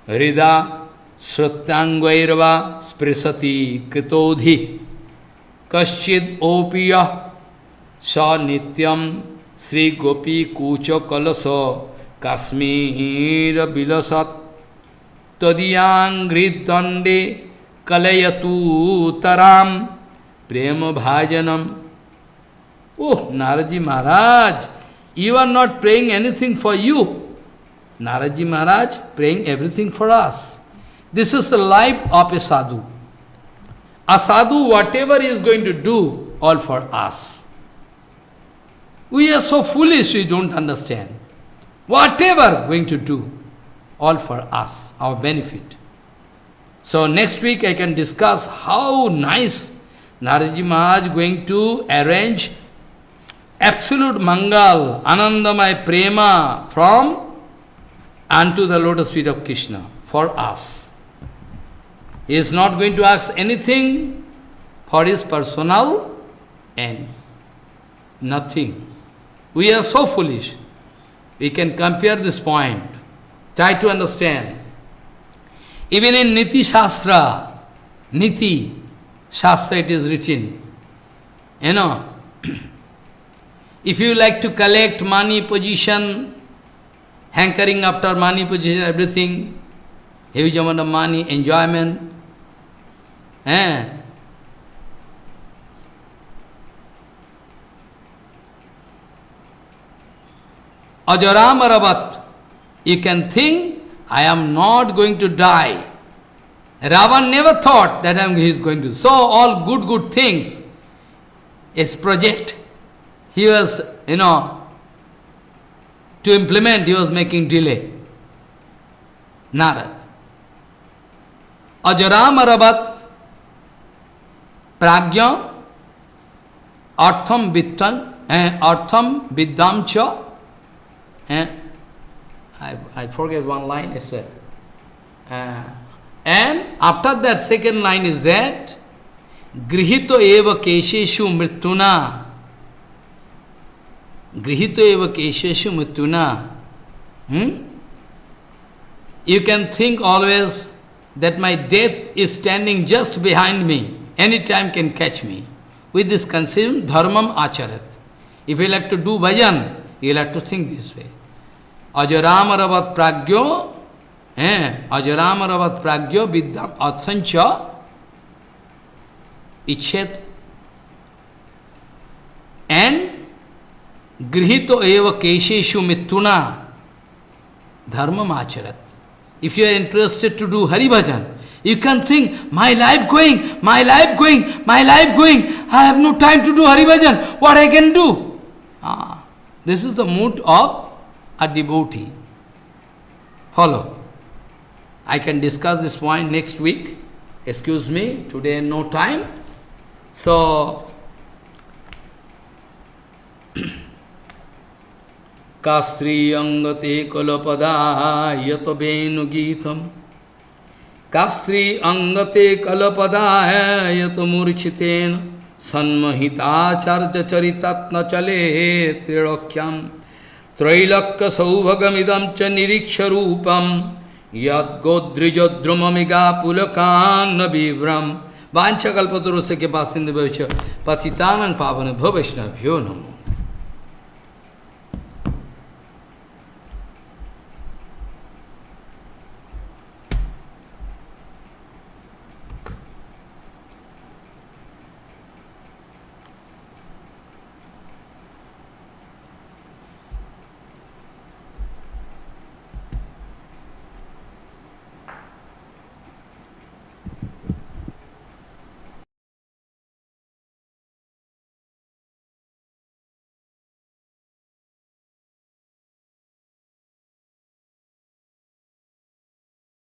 rida srutyangvairva sprisati kritodhi kaschid opiya sa nityam Sri Gopi Kucha Kalaso Kashmir Bilasat Tadiyang Gridande Kalayatu Taram Prema Bhajanam. Oh, Naraji Maharaj, you are not praying anything for you. Naraji Maharaj praying everything for us. This is the life of a sadhu. A sadhu, whatever he is going to do, all for us. We are so foolish, we don't understand. Whatever going to do, all for us, our benefit. So next week I can discuss how nice Naraji Maharaj going to arrange absolute Mangal, Anandamay Prema from unto the lotus feet of Krishna for us. He is not going to ask anything for his personal end. Nothing. We are so foolish. We can compare this point. Try to understand. Even in Niti Shastra, Niti Shastra it is written, if you like to collect money, position, hankering after money, position, everything, huge amount of money, enjoyment, Ajaramaravat, you can think, I am not going to die. Ravan never thought that he is going to. So all good things, his project, he was, to implement, he was making delay. Narad. Ajaramaravat pragya artham viddam cha. I forget one line, it said. And after that, second line is that Grihito eva kesheshu mrittuna. Grihito eva kesheshu mrittuna. You can think always that my death is standing just behind me. Any time can catch me. With this concept, dharmam acharat. If you like to do bhajan, you will have to think this way. Ajaramaravat pragyo, Ajaramaravat pragyo vidyam atsancha ichet, and grihito eva kesheshu mittuna dharmam acharat. If you are interested to do Hari Bhajan, you can think, my life going, my life going, my life going, I have no time to do Hari Bhajan, what I can do? This is the mood of a devotee. Follow. I can discuss this point next week. Excuse me, today no time. So, Kastri angate kalapada yato venu gitam. Kastri angate kalapada yato murchitena. Sanmahita charja charitatna chale trilokyam. Trailakya saubhagamidam cha niriksharupam. Yad godrijadrumamiga pulakan nabivram. Vancha kalpatarusya ke pasinda bhavishya. Patitanam pavana bhavishna bhyo namo.